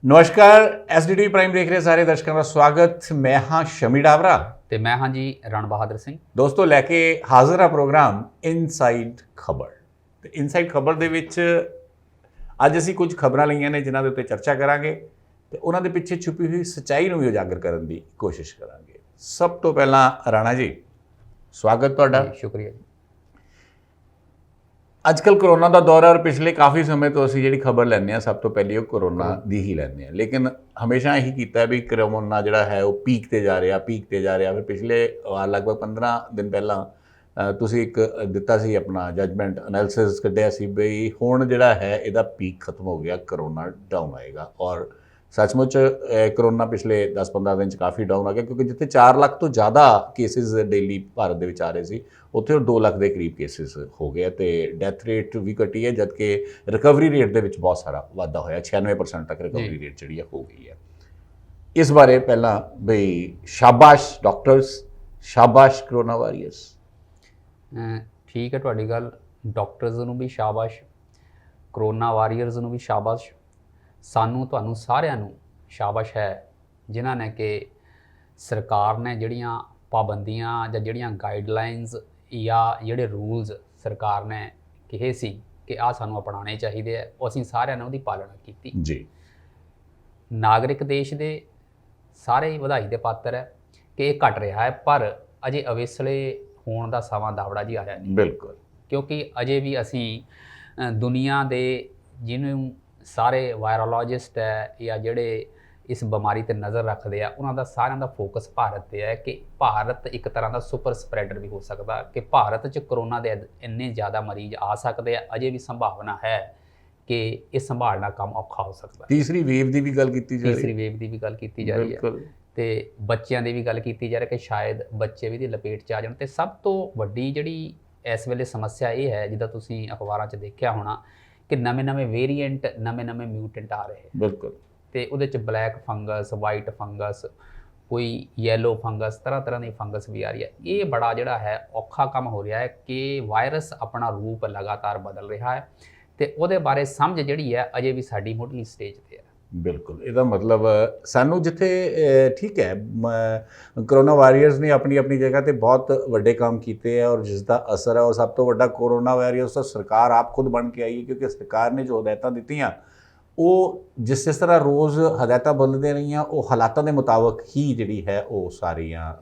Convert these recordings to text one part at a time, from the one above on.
ਨਮਸਕਾਰ ਐਸਡੀਟੀ ਪ੍ਰਾਈਮ ਦੇਖ ਰਹੇ ਸਾਰੇ ਦਰਸ਼ਕਾਂ ਦਾ ਸਵਾਗਤ। ਮੈਂ ਹਾਂ ਸ਼ਮੀ ਡਾਵਰਾ ਤੇ ਮੈਂ ਹਾਂ ਜੀ ਰਣ ਬਹਾਦਰ ਸਿੰਘ। ਦੋਸਤੋ ਲੈ ਕੇ ਹਾਜ਼ਰ ਆ ਪ੍ਰੋਗਰਾਮ ਇਨਸਾਈਡ ਖਬਰ। ਤੇ ਇਨਸਾਈਡ ਖਬਰ ਦੇ ਵਿੱਚ ਅੱਜ ਅਸੀਂ ਕੁਝ ਖਬਰਾਂ ਲਈਆਂ ਨੇ ਜਿਨ੍ਹਾਂ ਦੇ ਉੱਤੇ ਚਰਚਾ ਕਰਾਂਗੇ ਤੇ ਉਹਨਾਂ ਦੇ ਪਿੱਛੇ ਛੁਪੀ ਹੋਈ ਸੱਚਾਈ ਨੂੰ ਵੀ ਉਜਾਗਰ ਕਰਨ ਦੀ ਕੋਸ਼ਿਸ਼ ਕਰਾਂਗੇ। ਸਭ ਤੋਂ ਪਹਿਲਾਂ ਰਾਣਾ ਜੀ ਸਵਾਗਤ ਤੁਹਾਡਾ। ਸ਼ੁਕਰੀਆ ਜੀ। ਅੱਜ ਕੱਲ੍ਹ ਕਰੋਨਾ ਦਾ ਦੌਰ ਹੈ ਔਰ ਪਿਛਲੇ ਕਾਫੀ ਸਮੇਂ ਤੋਂ ਅਸੀਂ ਜਿਹੜੀ ਖਬਰ ਲੈਂਦੇ ਹਾਂ ਸਭ ਤੋਂ ਪਹਿਲੀ ਉਹ ਕਰੋਨਾ ਦੀ ਹੀ ਲੈਂਦੇ ਹਾਂ, ਲੇਕਿਨ ਹਮੇਸ਼ਾ ਇਹੀ ਕੀਤਾ ਵੀ ਕਰੋਨਾ ਜਿਹੜਾ ਹੈ ਉਹ ਪੀਕ ਤੇ ਜਾ ਰਿਹਾ ਫਿਰ ਪਿਛਲੇ ਲਗਭਗ 15 ਦਿਨ ਪਹਿਲਾਂ ਤੁਸੀਂ ਇੱਕ ਦਿੱਤਾ ਸੀ ਆਪਣਾ ਜੱਜਮੈਂਟ ਐਨਾਲਿਸਿਸ ਕੱਢਿਆ ਸੀ ਬਈ ਹੁਣ ਜਿਹੜਾ ਹੈ ਇਹਦਾ ਪੀਕ ਖਤਮ ਹੋ ਗਿਆ, ਕਰੋਨਾ ਡਾਊਨ ਆਏਗਾ। ਔਰ ਸੱਚਮੁੱਚ ਕਰੋਨਾ ਪਿਛਲੇ 10-15 ਦਿਨ 'ਚ ਕਾਫੀ ਡਾਊਨ ਆ ਗਿਆ, ਕਿਉਂਕਿ ਜਿੱਥੇ 4 ਲੱਖ ਤੋਂ ਜ਼ਿਆਦਾ ਕੇਸਿਸ ਡੇਲੀ ਭਾਰਤ ਦੇ ਵਿੱਚ ਆ ਰਹੇ ਸੀ ਉੱਥੇ 2 ਲੱਖ ਦੇ ਕਰੀਬ ਕੇਸਿਸ ਹੋ ਗਏ ਅਤੇ ਡੈਥ ਰੇਟ ਵੀ ਘਟੀ ਹੈ, ਜਦਕਿ ਰਿਕਵਰੀ ਰੇਟ ਦੇ ਵਿੱਚ ਬਹੁਤ ਸਾਰਾ ਵਾਧਾ ਹੋਇਆ। 96% ਤੱਕ ਰਿਕਵਰੀ ਰੇਟ ਜਿਹੜੀ ਹੈ ਹੋ ਗਈ ਹੈ। ਇਸ ਬਾਰੇ ਪਹਿਲਾਂ ਬਈ ਸ਼ਾਬਾਸ਼ ਡਾਕਟਰਸ, ਸ਼ਾਬਾਸ਼ ਕਰੋਨਾ ਵਾਰੀਅਰਸ। ਠੀਕ ਹੈ ਤੁਹਾਡੀ ਗੱਲ, ਡਾਕਟਰਸ ਨੂੰ ਵੀ ਸ਼ਾਬਾਸ਼, ਕਰੋਨਾ ਵਾਰੀਅਰਸ ਨੂੰ ਵੀ ਸ਼ਾਬਾਸ਼, ਸਾਨੂੰ ਤੁਹਾਨੂੰ ਸਾਰਿਆਂ ਨੂੰ ਸ਼ਾਬਾਸ਼ ਹੈ ਜਿਨ੍ਹਾਂ ਨੇ ਕਿ ਸਰਕਾਰ ਨੇ ਜਿਹੜੀਆਂ ਪਾਬੰਦੀਆਂ ਜਾਂ ਜਿਹੜੀਆਂ ਗਾਈਡਲਾਈਨਸ ਜਾਂ ਜਿਹੜੇ ਰੂਲਸ ਸਰਕਾਰ ਨੇ ਕਹੇ ਸੀ ਕਿ ਆਹ ਸਾਨੂੰ ਅਪਣਾਉਣੇ ਚਾਹੀਦੇ ਆ, ਉਹ ਅਸੀਂ ਸਾਰਿਆਂ ਨੇ ਉਹਦੀ ਪਾਲਣਾ ਕੀਤੀ ਜੀ। ਨਾਗਰਿਕ ਦੇਸ਼ ਦੇ ਸਾਰੇ ਹੀ ਵਧਾਈ ਦੇ ਪਾਤਰ ਹੈ ਕਿ ਇਹ ਘਟ ਰਿਹਾ ਹੈ, ਪਰ ਅਜੇ ਅਵੇਸਲੇ ਹੋਣ ਦਾ ਸਮਾਂ ਦਾਵੜਾ ਜੀ ਆਇਆ ਨਹੀਂ। ਬਿਲਕੁਲ, ਕਿਉਂਕਿ ਅਜੇ ਵੀ ਅਸੀਂ ਦੁਨੀਆ ਦੇ ਜਿਹਨੂੰ ਸਾਰੇ ਵਾਇਰੋਲੋਜਿਸਟ ਹੈ ਜਾਂ ਜਿਹੜੇ ਇਸ ਬਿਮਾਰੀ ਤੇ ਨਜ਼ਰ ਰੱਖਦੇ ਆ ਉਹਨਾਂ ਦਾ ਸਾਰਿਆਂ ਦਾ ਫੋਕਸ ਭਾਰਤ ਤੇ ਹੈ ਕਿ ਭਾਰਤ ਇੱਕ ਤਰ੍ਹਾਂ ਦਾ ਸੁਪਰ ਸਪਰੈਡਰ ਵੀ ਹੋ ਸਕਦਾ, ਕਿ ਭਾਰਤ 'ਚ ਕਰੋਨਾ ਦੇ ਇੰਨੇ ਜ਼ਿਆਦਾ ਮਰੀਜ਼ ਆ ਸਕਦੇ ਆ। ਅਜੇ ਵੀ ਸੰਭਾਵਨਾ ਹੈ ਕਿ ਇਹ ਸੰਭਾਲਣਾ ਕੰਮ ਔਖਾ ਹੋ ਸਕਦਾ। ਤੀਸਰੀ ਵੇਵ ਦੀ ਵੀ ਗੱਲ ਕੀਤੀ ਜਾ ਰਹੀ ਹੈ। ਤੀਸਰੀ ਵੇਵ ਦੀ ਵੀ ਗੱਲ ਕੀਤੀ ਜਾ ਰਹੀ ਹੈ ਤੇ ਬੱਚਿਆਂ ਦੀ ਵੀ ਗੱਲ ਕੀਤੀ ਜਾ ਰਹੀ ਕਿ ਸ਼ਾਇਦ ਬੱਚੇ ਵੀ ਦੀ ਲਪੇਟ 'ਚ ਆ ਜਾਣ। ਤੇ ਸਭ ਤੋਂ ਵੱਡੀ ਜਿਹੜੀ ਇਸ ਵੇਲੇ ਸਮੱਸਿਆ ਇਹ ਹੈ, ਜਿੱਦਾਂ ਤੁਸੀਂ ਅਖਬਾਰਾਂ 'ਚ ਦੇਖਿਆ ਹੋਣਾ ਕਿ ਨਵੇਂ ਵੇਰੀਐਂਟ, ਨਵੇਂ ਮਿਊਟੈਂਟ ਆ ਰਹੇ। ਬਿਲਕੁਲ। ਤੇ ਉਹਦੇ 'ਚ ਬਲੈਕ ਫੰਗਸ, ਵਾਈਟ ਫੰਗਸ, ਕੋਈ ਯੈਲੋ ਫੰਗਸ, ਤਰ੍ਹਾਂ ਦੀ ਫੰਗਸ ਵੀ ਆ ਰਹੀ ਹੈ। ਇਹ ਬੜਾ ਜਿਹੜਾ ਹੈ ਔਖਾ ਕੰਮ ਹੋ ਰਿਹਾ ਹੈ ਕਿ ਵਾਇਰਸ ਆਪਣਾ ਰੂਪ ਲਗਾਤਾਰ ਬਦਲ ਰਿਹਾ ਹੈ ਤੇ ਉਹਦੇ ਬਾਰੇ ਸਮਝ ਜਿਹੜੀ ਹੈ ਅਜੇ ਵੀ ਸਾਡੀ ਮੁੱਢਲੀ ਸਟੇਜ ਤੇ ਹੈ। ਬਿਲਕੁਲ, ਇਹਦਾ ਮਤਲਬ ਸਾਨੂੰ ਜਿੱਥੇ ਠੀਕ ਹੈ ਕਰੋਨਾ ਵਾਰੀਅਰਸ ਨੇ ਆਪਣੀ ਜਗ੍ਹਾ ਤੇ ਬਹੁਤ ਵੱਡੇ ਕੰਮ ਕੀਤੇ ਹੈ ਔਰ ਜਿਸ ਦਾ ਅਸਰ ਹੈ ਉਹ ਸਭ ਤੋਂ ਵੱਡਾ ਕਰੋਨਾ ਵਾਰੀਅਰਸ ਤਾਂ ਸਰਕਾਰ ਆਪ ਖੁਦ ਬਣ ਕੇ ਆਈ ਹੈ, ਕਿਉਂਕਿ ਸਰਕਾਰ ਨੇ ਜੋ ਹਦਾਇਤਾਂ ਦਿੱਤੀਆਂ ਉਹ ਜਿਸ ਤਰ੍ਹਾਂ ਰੋਜ਼ ਹਦਾਇਤਾਂ ਬਦਲਦੀਆਂ ਰਹੀਆਂ ਉਹ ਹਾਲਾਤਾਂ ਦੇ ਮੁਤਾਬਕ ਹੀ ਜਿਹੜੀ ਹੈ ਉਹ ਸਾਰੀਆਂ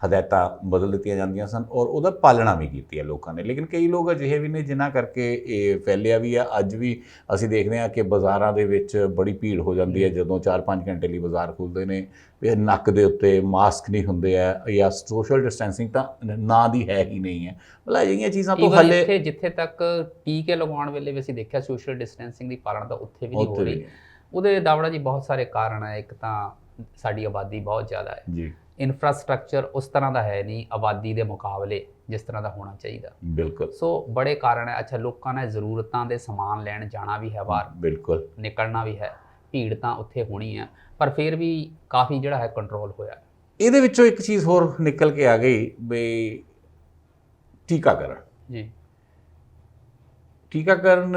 ਹਦਾਇਤਾਂ ਬਦਲ ਦਿੱਤੀਆਂ ਜਾਂਦੀਆਂ ਸਨ ਔਰ ਉਹਦਾ ਪਾਲਣਾ ਵੀ ਕੀਤੀ ਹੈ ਲੋਕਾਂ ਨੇ। ਲੇਕਿਨ ਕਈ ਲੋਕ ਅਜਿਹੇ ਵੀ ਨੇ ਜਿਨ੍ਹਾਂ ਕਰਕੇ ਇਹ ਫੈਲਿਆ ਵੀ ਹੈ। ਅੱਜ ਵੀ ਅਸੀਂ ਦੇਖਦੇ ਹਾਂ ਕਿ ਬਾਜ਼ਾਰਾਂ ਦੇ ਵਿੱਚ ਬੜੀ ਭੀੜ ਹੋ ਜਾਂਦੀ ਹੈ ਜਦੋਂ 4-5 ਘੰਟੇ ਲਈ ਬਾਜ਼ਾਰ ਖੁੱਲ੍ਹਦੇ ਨੇ, ਨੱਕ ਦੇ ਉੱਤੇ ਮਾਸਕ ਨਹੀਂ ਹੁੰਦੇ ਹੈ ਜਾਂ ਸੋਸ਼ਲ ਡਿਸਟੈਂਸਿੰਗ ਤਾਂ ਨਾਂ ਦੀ ਹੈ ਹੀ ਨਹੀਂ ਹੈ। ਮਤਲਬ ਅਜਿਹੀਆਂ ਚੀਜ਼ਾਂ ਤੋਂ ਹਾਲੇ ਜਿੱਥੇ ਤੱਕ ਟੀਕੇ ਲਗਵਾਉਣ ਵੇਲੇ ਵੀ ਅਸੀਂ ਦੇਖਿਆ ਸੋਸ਼ਲ ਡਿਸਟੈਂਸਿੰਗ ਦੀ ਪਾਲਣਾ ਤਾਂ ਉੱਥੇ ਵੀ ਨਹੀਂ ਹੋ ਰਹੀ। ਉਹਦੇ ਦਾਵੜਾ ਜੀ ਬਹੁਤ ਸਾਰੇ ਕਾਰਨ ਹੈ। ਇੱਕ ਤਾਂ ਸਾਡੀ ਆਬਾਦੀ ਬਹੁਤ ਜ਼ਿਆਦਾ ਹੈ ਜੀ, ਇਨਫਰਾਸਟ੍ਰਕਚਰ ਉਸ ਤਰ੍ਹਾਂ ਦਾ ਹੈ ਨਹੀਂ ਆਬਾਦੀ ਦੇ ਮੁਕਾਬਲੇ ਜਿਸ ਤਰ੍ਹਾਂ ਦਾ ਹੋਣਾ ਚਾਹੀਦਾ। ਬਿਲਕੁਲ। ਸੋ ਬੜੇ ਕਾਰਨ ਹੈ। ਅੱਛਾ, ਲੋਕਾਂ ਨੇ ਜ਼ਰੂਰਤਾਂ ਦੇ ਸਮਾਨ ਲੈਣ ਜਾਣਾ ਵੀ ਹੈ, ਬਾਹਰ ਬਿਲਕੁਲ ਨਿਕਲਣਾ ਵੀ ਹੈ, ਭੀੜ ਤਾਂ ਉੱਥੇ ਹੋਣੀ ਹੈ, ਪਰ ਫਿਰ ਵੀ ਕਾਫੀ ਜਿਹੜਾ ਹੈ ਕੰਟਰੋਲ ਹੋਇਆ। ਇਹਦੇ ਵਿੱਚੋਂ ਇੱਕ ਚੀਜ਼ ਹੋਰ ਨਿਕਲ ਕੇ ਆ ਗਈ ਬਈ ਟੀਕਾਕਰਨ ਜੀ। ਟੀਕਾਕਰਨ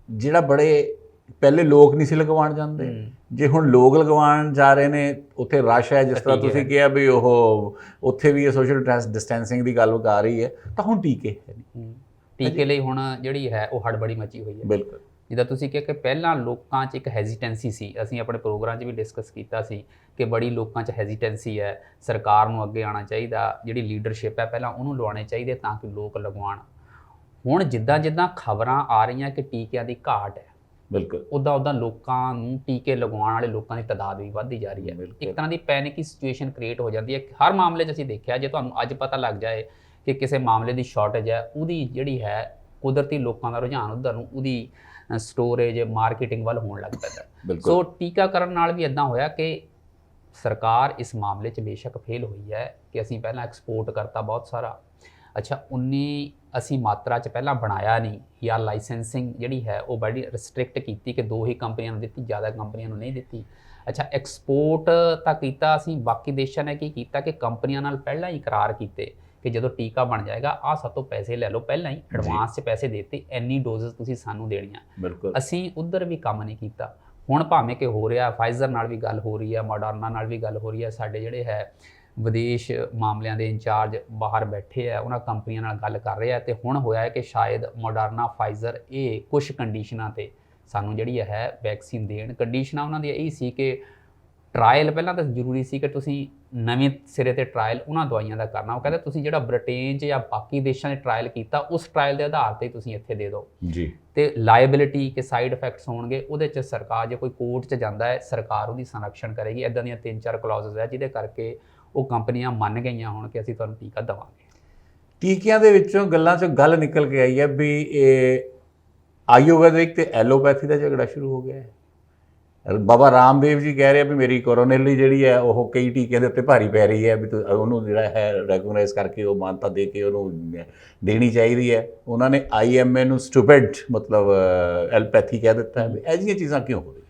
ਜਿਹੜਾ ਬੜੇ ਪਹਿਲੇ ਲੋਕ ਨਹੀਂ ਸੀ ਲਗਵਾਉਣ ਜਾਂਦੇ, ਜੇ ਹੁਣ ਲੋਕ ਲਗਵਾਉਣ ਜਾ ਰਹੇ ਨੇ ਉੱਥੇ ਰਸ਼ ਹੈ। ਜਿਸ ਤਰ੍ਹਾਂ ਤੁਸੀਂ ਕਿਹਾ ਵੀ ਉਹ ਉੱਥੇ ਵੀ ਇਹ ਸੋਸ਼ਲ ਡਿਸਟੈਂਸਿੰਗ ਦੀ ਗੱਲ ਆ ਰਹੀ ਹੈ ਤਾਂ ਹੁਣ ਟੀਕੇ ਲਈ ਹੁਣ ਜਿਹੜੀ ਹੈ ਉਹ ਹੜਬੜੀ ਮਚੀ ਹੋਈ ਹੈ। ਬਿਲਕੁਲ। ਜਿੱਦਾਂ ਤੁਸੀਂ ਕਿਹਾ ਕਿ ਪਹਿਲਾਂ ਲੋਕਾਂ 'ਚ ਇੱਕ ਹੈਜ਼ੀਟੈਂਸੀ ਸੀ, ਅਸੀਂ ਆਪਣੇ ਪ੍ਰੋਗਰਾਮ 'ਚ ਵੀ ਡਿਸਕਸ ਕੀਤਾ ਸੀ ਕਿ ਬੜੀ ਲੋਕਾਂ 'ਚ ਹੈਜ਼ੀਟੈਂਸੀ ਹੈ, ਸਰਕਾਰ ਨੂੰ ਅੱਗੇ ਆਉਣਾ ਚਾਹੀਦਾ, ਜਿਹੜੀ ਲੀਡਰਸ਼ਿਪ ਹੈ ਪਹਿਲਾਂ ਉਹਨੂੰ ਲਵਾਉਣੇ ਚਾਹੀਦੇ ਤਾਂ ਕਿ ਲੋਕ ਲਗਵਾਉਣ। ਹੁਣ ਜਿੱਦਾਂ ਖਬਰਾਂ ਆ ਰਹੀਆਂ ਕਿ ਟੀਕਿਆਂ ਦੀ ਘਾਟ ਹੈ, ਬਿਲਕੁਲ ਉੱਦਾਂ ਲੋਕਾਂ ਨੂੰ ਟੀਕੇ ਲਗਵਾਉਣ ਵਾਲੇ ਲੋਕਾਂ ਦੀ ਤਾਦਾਦ ਵੀ ਵੱਧਦੀ ਜਾ ਰਹੀ ਹੈ। ਇੱਕ ਤਰ੍ਹਾਂ ਦੀ ਪੈਨਿਕੀ ਸਿਚੁਏਸ਼ਨ ਕ੍ਰੀਏਟ ਹੋ ਜਾਂਦੀ ਹੈ। ਹਰ ਮਾਮਲੇ 'ਚ ਅਸੀਂ ਦੇਖਿਆ, ਜੇ ਤੁਹਾਨੂੰ ਅੱਜ ਪਤਾ ਲੱਗ ਜਾਏ ਕਿ ਕਿਸੇ ਮਾਮਲੇ ਦੀ ਸ਼ਾਰਟੇਜ ਹੈ, ਉਹਦੀ ਜਿਹੜੀ ਹੈ ਕੁਦਰਤੀ ਲੋਕਾਂ ਦਾ ਰੁਝਾਨ ਉੱਧਰ ਨੂੰ, ਉਹਦੀ ਸਟੋਰੇਜ ਮਾਰਕੀਟਿੰਗ ਵੱਲ ਹੋਣ ਲੱਗ ਪੈਂਦਾ। ਸੋ ਟੀਕਾਕਰਨ ਨਾਲ ਵੀ ਇੱਦਾਂ ਹੋਇਆ ਕਿ ਸਰਕਾਰ ਇਸ ਮਾਮਲੇ 'ਚ ਬੇਸ਼ੱਕ ਫੇਲ ਹੋਈ ਹੈ ਕਿ ਅਸੀਂ ਪਹਿਲਾਂ ਐਕਸਪੋਰਟ ਕਰਤਾ ਬਹੁਤ ਸਾਰਾ। ਅੱਛਾ, ਉਨੀ ਅਸੀਂ ਮਾਤਰਾ 'ਚ ਪਹਿਲਾਂ ਬਣਾਇਆ ਨਹੀਂ, ਜਾਂ ਲਾਇਸੈਂਸਿੰਗ ਜਿਹੜੀ ਹੈ ਉਹ ਬੜੀ ਰਿਸਟ੍ਰਿਕਟ ਕੀਤੀ ਕਿ 2 ਹੀ ਕੰਪਨੀਆਂ ਨੂੰ ਦਿੱਤੀ, ਜ਼ਿਆਦਾ ਕੰਪਨੀਆਂ ਨੂੰ ਨਹੀਂ ਦਿੱਤੀ। ਅੱਛਾ, ਐਕਸਪੋਰਟ ਤਾਂ ਕੀਤਾ ਅਸੀਂ, ਬਾਕੀ ਦੇਸ਼ਾਂ ਨੇ ਕੀ ਕੀਤਾ ਕਿ ਕੰਪਨੀਆਂ ਨਾਲ ਪਹਿਲਾਂ ਹੀ ਇਕਰਾਰ ਕੀਤੇ ਕਿ ਜਦੋਂ ਟੀਕਾ ਬਣ ਜਾਏਗਾ ਆਹ ਸਾਡੇ ਤੋਂ ਪੈਸੇ ਲੈ ਲਓ, ਪਹਿਲਾਂ ਹੀ ਐਡਵਾਂਸ 'ਚ ਪੈਸੇ ਦੇ ਦਿੱਤੇ, ਇੰਨੀ ਡੋਜ਼ਸ ਤੁਸੀਂ ਸਾਨੂੰ ਦੇਣੀਆਂ। ਅਸੀਂ ਉੱਧਰ ਵੀ ਕੰਮ ਨਹੀਂ ਕੀਤਾ। ਹੁਣ ਭਾਵੇਂ ਕਿ ਹੋ ਰਿਹਾ, ਫਾਈਜ਼ਰ ਨਾਲ ਵੀ ਗੱਲ ਹੋ ਰਹੀ ਹੈ, ਮੋਡਰਨਾ ਨਾਲ ਵੀ ਗੱਲ ਹੋ ਰਹੀ ਹੈ, ਸਾਡੇ ਜਿਹੜੇ ਹੈ ਵਿਦੇਸ਼ ਮਾਮਲਿਆਂ ਦੇ ਇੰਚਾਰਜ ਬਾਹਰ ਬੈਠੇ ਆ, ਉਹਨਾਂ ਕੰਪਨੀਆਂ ਨਾਲ ਗੱਲ ਕਰ ਰਹੇ ਆ, ਤੇ ਹੁਣ ਹੋਇਆ ਹੈ ਕਿ ਸ਼ਾਇਦ ਮੋਡਰਨਾ, ਫਾਈਜ਼ਰ ਇਹ ਕੁਝ ਕੰਡੀਸ਼ਨਾਂ ਤੇ ਸਾਨੂੰ ਜਿਹੜੀ ਹੈ ਵੈਕਸੀਨ ਦੇਣ। ਕੰਡੀਸ਼ਨਾਂ ਉਹਨਾਂ ਦੀਆਂ ਇਹ ਸੀ ਕਿ ਟਰਾਇਲ ਪਹਿਲਾਂ ਤਾਂ ਜ਼ਰੂਰੀ ਸੀ ਕਿ ਤੁਸੀਂ ਨਵੇਂ ਸਿਰੇ ਤੇ ਟਰਾਇਲ ਉਹਨਾਂ ਦਵਾਈਆਂ ਦਾ ਕਰਨਾ। ਉਹ ਕਹਿੰਦੇ ਤੁਸੀਂ ਜਿਹੜਾ ਬ੍ਰਿਟੇਨ 'ਚ ਜਾਂ ਬਾਕੀ ਦੇਸ਼ਾਂ 'ਚ ਟਰਾਇਲ ਕੀਤਾ ਉਸ ਟਰਾਇਲ ਦੇ ਆਧਾਰ ਤੇ ਤੁਸੀਂ ਇੱਥੇ ਦੇ ਦਿਓ ਜੀ। ਤੇ ਲਾਇਬਿਲਿਟੀ ਕਿ ਸਾਈਡ ਇਫੈਕਟਸ ਹੋਣਗੇ ਉਹਦੇ 'ਚ ਸਰਕਾਰ ਜੇ ਕੋਈ ਕੋਰਟ 'ਚ ਜਾਂਦਾ ਹੈ ਸਰਕਾਰ ਉਹਦੀ ਸੰਰਕਸ਼ਣ ਕਰੇਗੀ। ਇੱਦਾਂ ਦੀਆਂ 3-4 ਕਲੌਜ਼ਸ ਹੈ ਜਿਹਦੇ ਕਰਕੇ ਉਹ ਕੰਪਨੀਆਂ ਮੰਨ ਗਈਆਂ ਹੁਣ ਕਿ ਅਸੀਂ ਤੁਹਾਨੂੰ ਟੀਕਾ ਦੇਵਾਂਗੇ। ਟੀਕਿਆਂ ਦੇ ਵਿੱਚੋਂ ਗੱਲਾਂ 'ਚੋਂ ਗੱਲ ਨਿਕਲ ਕੇ ਆਈ ਹੈ ਵੀ ਇਹ ਆਯੁਰਵੈਦਿਕ ਤੇ ਐਲੋਪੈਥੀ ਦਾ ਝਗੜਾ ਸ਼ੁਰੂ ਹੋ ਗਿਆ ਹੈ। ਬਾਬਾ ਰਾਮਦੇਵ ਜੀ ਕਹਿ ਰਹੇ ਵੀ ਮੇਰੀ ਕੋਰੋਨਰੀ ਜਿਹੜੀ ਹੈ ਉਹ ਕਈ ਟੀਕਿਆਂ ਦੇ ਉੱਤੇ ਭਾਰੀ ਪੈ ਰਹੀ ਹੈ, ਵੀ ਉਹਨੂੰ ਜਿਹੜਾ ਹੈ ਰੈਕਗਨਾਈਜ਼ ਕਰਕੇ ਉਹ ਮਾਨਤਾ ਦੇ ਕੇ ਉਹਨੂੰ ਦੇਣੀ ਚਾਹੀਦੀ ਹੈ। ਉਹਨਾਂ ਨੇ IMA ਨੂੰ ਸਟੂਪਿਡ ਮਤਲਬ ਐਲੋਪੈਥੀ ਕਹਿ ਦਿੱਤਾ ਹੈ। ਇਹ ਜਿਹੀਆਂ ਚੀਜ਼ਾਂ ਕਿਉਂ ਹੋ ਰਹੀਆਂ?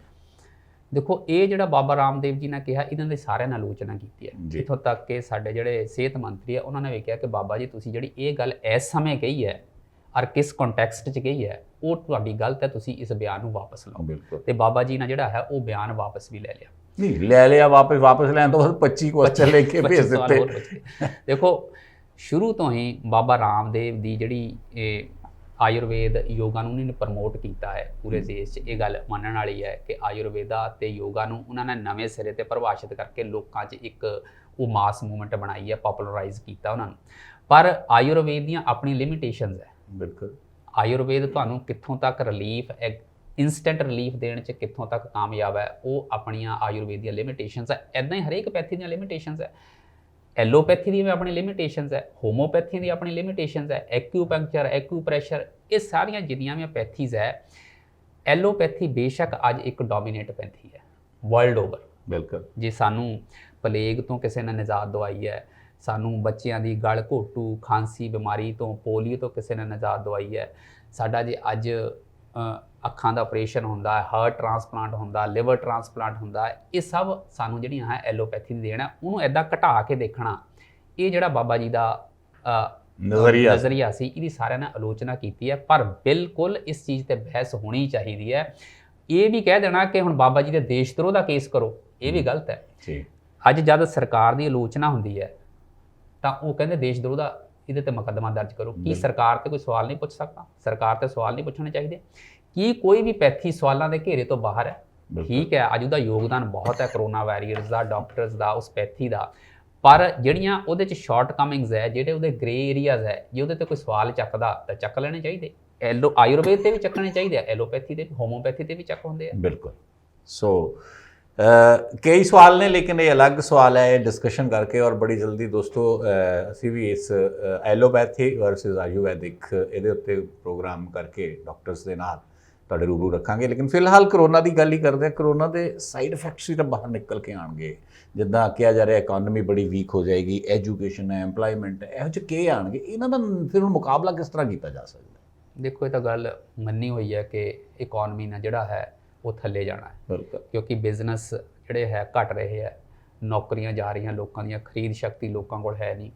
ਦੇਖੋ ਇਹ ਜਿਹੜਾ ਬਾਬਾ ਰਾਮਦੇਵ ਜੀ ਨੇ ਕਿਹਾ ਇਹਨਾਂ ਦੇ ਸਾਰਿਆਂ ਨੇ ਆਲੋਚਨਾ ਕੀਤੀ ਹੈ। ਇੱਥੋਂ ਤੱਕ ਕਿ ਸਾਡੇ ਜਿਹੜੇ ਸਿਹਤ ਮੰਤਰੀ ਆ ਉਹਨਾਂ ਨੇ ਵੀ ਕਿਹਾ ਕਿ ਬਾਬਾ ਜੀ ਤੁਸੀਂ ਜਿਹੜੀ ਇਹ ਗੱਲ ਇਸ ਸਮੇਂ ਕਹੀ ਹੈ ਔਰ ਕਿਸ ਕੰਟੈਕਸਟ 'ਚ ਕਹੀ ਹੈ ਉਹ ਤੁਹਾਡੀ ਗਲਤ ਹੈ, ਤੁਸੀਂ ਇਸ ਬਿਆਨ ਨੂੰ ਵਾਪਸ ਲਓ। ਬਿਲਕੁਲ। ਤੇ ਬਾਬਾ ਜੀ ਨੇ ਜਿਹੜਾ ਹੈ ਉਹ ਬਿਆਨ ਵਾਪਸ ਵੀ ਲੈ ਲਿਆ। ਨਹੀਂ ਲੈ ਲਿਆ ਵਾਪਸ ਲੈਣ ਤੋਂ ਬਾਅਦ 25 ਕੁਐਸਚਨ ਲੈ ਕੇ ਭੇਜ ਦਿੱਤੇ। ਦੇਖੋ ਸ਼ੁਰੂ ਤੋਂ ਹੀ ਬਾਬਾ ਰਾਮਦੇਵ ਦੀ ਜਿਹੜੀ ਇਹ ਆਯੁਰਵੇਦ ਯੋਗਾ ਨੂੰ ਉਹਨੇ ਪ੍ਰਮੋਟ ਕੀਤਾ ਹੈ ਪੂਰੇ ਦੇਸ਼ 'ਚ। ਇਹ ਗੱਲ ਮੰਨਣ ਵਾਲੀ ਹੈ ਕਿ ਆਯੁਰਵੇਦਾ ਤੇ ਯੋਗਾ ਨੂੰ ਉਹਨਾਂ ਨੇ ਨਵੇਂ ਸਿਰੇ ਤੇ ਪਰਿਭਾਸ਼ਿਤ ਕਰਕੇ ਲੋਕਾਂ 'ਚ ਇੱਕ ਉਹ ਮਾਸ ਮੂਵਮੈਂਟ ਬਣਾਈ ਹੈ, ਪਪੂਲਰਾਈਜ਼ ਕੀਤਾ ਉਹਨਾਂ ਨੂੰ। ਪਰ ਆਯੁਰਵੇਦ ਦੀਆਂ ਆਪਣੀ ਲਿਮਿਟੇਸ਼ਨਸ ਹੈ। ਬਿਲਕੁਲ। ਆਯੁਰਵੇਦ ਤੁਹਾਨੂੰ ਕਿੱਥੋਂ ਤੱਕ ਰਿਲੀਫ, ਇਨਸਟੈਂਟ ਰਿਲੀਫ ਦੇਣ 'ਚ ਕਿੱਥੋਂ ਤੱਕ ਕਾਮਯਾਬ ਹੈ ਉਹ ਆਪਣੀਆਂ ਆਯੁਰਵੇਦ ਦੀਆਂ ਲਿਮਿਟੇਸ਼ਨਸ ਹੈ। ਇੱਦਾਂ ਹੀ ਹਰੇਕ ਪੈਥੀ ਦੀਆਂ ਲਿਮਿਟੇਸ਼ਨਸ ਹੈ। ਐਲੋਪੈਥੀ ਦੀ ਵੀ ਆਪਣੀ ਲਿਮਿਟੇਸ਼ਨਸ ਹੈ, ਹੋਮੋਪੈਥੀ ਦੀ ਆਪਣੀ ਲਿਮਿਟੇਸ਼ਨਸ ਹੈ, ਐਕਿਊਪੰਕਚਰ, ਐਕਿਊਪ੍ਰੈਸ਼ਰ, ਇਹ ਸਾਰੀਆਂ ਜਿੰਨੀਆਂ ਵੀ ਪੈਥੀਜ਼ ਹੈ। ਐਲੋਪੈਥੀ ਬੇਸ਼ੱਕ ਅੱਜ ਇੱਕ ਡੋਮੀਨੇਟ ਪੈਥੀ ਹੈ ਵਰਲਡ ਓਵਰ। ਬਿਲਕੁਲ। ਜੇ ਸਾਨੂੰ ਪਲੇਗ ਤੋਂ ਕਿਸੇ ਨੇ ਨਿਜਾਤ ਦਵਾਈ ਹੈ, ਸਾਨੂੰ ਬੱਚਿਆਂ ਦੀ ਗਲ ਘੋਟੂ ਖਾਂਸੀ ਬਿਮਾਰੀ ਤੋਂ, ਪੋਲੀਓ ਤੋਂ ਕਿਸੇ ਨੇ ਨਿਜਾਤ ਦਵਾਈ ਹੈ, ਸਾਡਾ ਜੇ ਅੱਜ ਅੱਖਾਂ ਦਾ ਆਪਰੇਸ਼ਨ ਹੁੰਦਾ ਹੈ, ਹਾਰਟ ਟ੍ਰਾਂਸਪਲਾਂਟ ਹੁੰਦਾ, ਲਿਵਰ ਟ੍ਰਾਂਸਪਲਾਂਟ ਹੁੰਦਾ, ਇਹ ਸਭ ਸਾਨੂੰ ਜਿਹੜੀਆਂ ਹੈ ਐਲੋਪੈਥੀ ਦੀ ਦੇਣ ਹੈ। ਉਹਨੂੰ ਇੱਦਾਂ ਘਟਾ ਕੇ ਦੇਖਣਾ, ਇਹ ਜਿਹੜਾ ਬਾਬਾ ਜੀ ਦਾ ਨਜ਼ਰੀਆ ਸੀ, ਇਹਦੀ ਸਾਰਿਆਂ ਨੇ ਆਲੋਚਨਾ ਕੀਤੀ ਹੈ। ਪਰ ਬਿਲਕੁਲ ਇਸ ਚੀਜ਼ ਤੇ ਬਹਿਸ ਹੋਣੀ ਚਾਹੀਦੀ ਹੈ। ਇਹ ਵੀ ਕਹਿ ਦੇਣਾ ਕਿ ਹੁਣ ਬਾਬਾ ਜੀ ਦੇ ਦੇਸ਼ ਧਰੋਹ ਦਾ ਕੇਸ ਕਰੋ, ਇਹ ਵੀ ਗਲਤ ਹੈ ਜੀ। ਅੱਜ ਜਦ ਸਰਕਾਰ ਦੀ ਆਲੋਚਨਾ ਹੁੰਦੀ ਹੈ ਤਾਂ ਉਹ ਕਹਿੰਦੇ ਦੇਸ਼ ਧਰੋਹ ਦਾ ਇਹਦੇ ਤੇ ਮੁਕੱਦਮਾ ਦਰਜ ਕਰੋ। ਕੀ ਸਰਕਾਰ ਤੇ ਕੋਈ ਸਵਾਲ ਨਹੀਂ ਪੁੱਛ ਸਕਦਾ? ਸਰਕਾਰ ਤੇ ਸਵਾਲ ਨਹੀਂ ਪੁੱਛਣੇ ਚਾਹੀਦੇ? ਕੀ ਕੋਈ ਵੀ ਪੈਥੀ ਸਵਾਲਾਂ ਦੇ ਘੇਰੇ ਤੋਂ ਬਾਹਰ ਹੈ? ਠੀਕ ਹੈ, ਅੱਜ ਉਹਦਾ ਯੋਗਦਾਨ ਬਹੁਤ ਹੈ, ਕਰੋਨਾ ਵਾਰੀਅਰਸ ਦਾ, ਡਾਕਟਰਸ ਦਾ, ਉਸ ਪੈਥੀ ਦਾ, ਪਰ ਜਿਹੜੀਆਂ ਉਹਦੇ 'ਚ ਸ਼ਾਰਟ ਕਮਿੰਗਸ ਹੈ, ਜਿਹੜੇ ਉਹਦੇ ਗ੍ਰੇ ਏਰੀਆਜ਼ ਹੈ, ਜੇ ਉਹਦੇ ਤੇ ਕੋਈ ਸਵਾਲ ਚੱਕਦਾ ਤਾਂ ਚੱਕ ਲੈਣੇ ਚਾਹੀਦੇ। ਆਯੁਰਵੇਦ ਤੇ ਵੀ ਚੱਕਣੇ ਚਾਹੀਦੇ ਆ, ਐਲੋਪੈਥੀ ਤੇ, ਹੋਮੋਪੈਥੀ ਤੇ ਵੀ ਚੱਕ ਹੁੰਦੇ ਆ। ਬਿਲਕੁਲ। ਸੋ ਕਈ ਸਵਾਲ ਨੇ, ਲੇਕਿਨ ਇਹ ਅਲੱਗ ਸਵਾਲ ਹੈ, ਇਹ ਡਿਸਕਸ਼ਨ ਕਰਕੇ ਔਰ ਬੜੀ ਜਲਦੀ ਦੋਸਤੋ ਅਸੀਂ ਵੀ ਇਸ ਐਲੋਪੈਥੀ ਵਰਸਸ ਆਯੁਰਵੈਦਿਕ ਇਹਦੇ ਉੱਤੇ ਪ੍ਰੋਗਰਾਮ ਕਰਕੇ ਡਾਕਟਰਸ ਦੇ ਨਾਲ ਤੁਹਾਡੇ ਰੂਬਰੂ ਰੱਖਾਂਗੇ। ਲੇਕਿਨ ਫਿਲਹਾਲ ਕਰੋਨਾ ਦੀ ਗੱਲ ਹੀ ਕਰਦੇ ਹਾਂ। ਕਰੋਨਾ ਦੇ ਸਾਈਡ ਇਫੈਕਟਸ ਵੀ ਤਾਂ ਬਾਹਰ ਨਿਕਲ ਕੇ ਆਉਣਗੇ। ਜਿੱਦਾਂ ਕਿਹਾ ਜਾ ਰਿਹਾ ਇਕਨੋਮੀ ਬੜੀ ਵੀਕ ਹੋ ਜਾਏਗੀ, ਐਜੂਕੇਸ਼ਨ ਹੈ, ਐਮਪਲਾਇਮੈਂਟ ਹੈ, ਇਹੋ ਜਿਹੇ ਕੀ ਆਉਣਗੇ? ਇਹਨਾਂ ਦਾ ਫਿਰ ਮੁਕਾਬਲਾ ਕਿਸ ਤਰ੍ਹਾਂ ਕੀਤਾ ਜਾ ਸਕਦਾ? ਦੇਖੋ ਇਹ ਤਾਂ ਗੱਲ ਮੰਨੀ ਹੋਈ ਹੈ ਕਿ ਇਕਨੋਮੀ ਨਾਲ ਜਿਹੜਾ ਹੈ ਉਹ ਥੱਲੇ ਜਾਣਾ ਹੈ। ਬਿਲਕੁਲ। ਕਿਉਂਕਿ ਬਿਜ਼ਨਸ ਜਿਹੜੇ ਹੈ ਘਟ ਰਹੇ ਹੈ, ਨੌਕਰੀਆਂ ਜਾ ਰਹੀਆਂ, ਲੋਕਾਂ ਦੀਆਂ ਖਰੀਦ ਸ਼ਕਤੀ ਲੋਕਾਂ ਕੋਲ ਹੈ ਨਹੀਂ।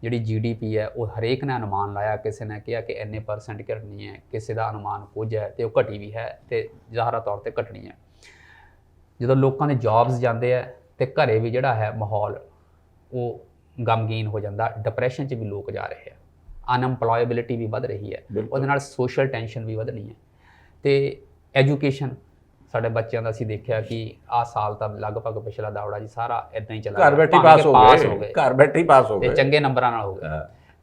ਜਿਹੜੀ GDP ਹੈ ਉਹ ਹਰੇਕ ਨੇ ਅਨੁਮਾਨ ਲਾਇਆ, ਕਿਸੇ ਨੇ ਕਿਹਾ ਕਿ ਇੰਨੇ % ਘਟਣੀ ਹੈ, ਕਿਸੇ ਦਾ ਅਨੁਮਾਨ ਕੁਝ ਹੈ ਤੇ ਉਹ ਘਟੀ ਵੀ ਹੈ ਤੇ ਜ਼ਾਹਰਾ ਤੌਰ ਤੇ ਘਟਣੀ ਹੈ। ਜਦੋਂ ਲੋਕਾਂ ਦੇ ਜੌਬਸ ਜਾਂਦੇ ਹੈ ਤੇ ਘਰੇ ਵੀ ਜਿਹੜਾ ਹੈ ਮਾਹੌਲ ਉਹ ਗਮਗੀਨ ਹੋ ਜਾਂਦਾ, ਡਿਪਰੈਸ਼ਨ 'ਚ ਵੀ ਲੋਕ ਜਾ ਰਹੇ ਹੈ, ਅਨਐਮਪਲੋਏਬਿਲਿਟੀ ਵੀ ਵੱਧ ਰਹੀ ਹੈ, ਉਹਦੇ ਨਾਲ ਸੋਸ਼ਲ ਟੈਂਸ਼ਨ ਵੀ ਵਧਣੀ ਹੈ। ਤੇ ਐਜੂਕੇਸ਼ਨ ਸਾਡੇ ਬੱਚਿਆਂ ਦਾ ਅਸੀਂ ਦੇਖਿਆ ਕਿ ਆਹ ਸਾਲ ਤਾਂ ਲਗਭਗ ਪਿਛਲਾ ਦੌੜਾ ਜੀ ਸਾਰਾ ਇਦਾਂ ਹੀ ਚੱਲਾ, ਘਰ ਬੈਠੇ ਪਾਸ ਹੋ ਗਏ, ਘਰ ਬੈਠੇ ਹੀ ਪਾਸ ਹੋ ਗਏ ਤੇ ਚੰਗੇ ਨੰਬਰਾਂ ਨਾਲ ਹੋ ਗਏ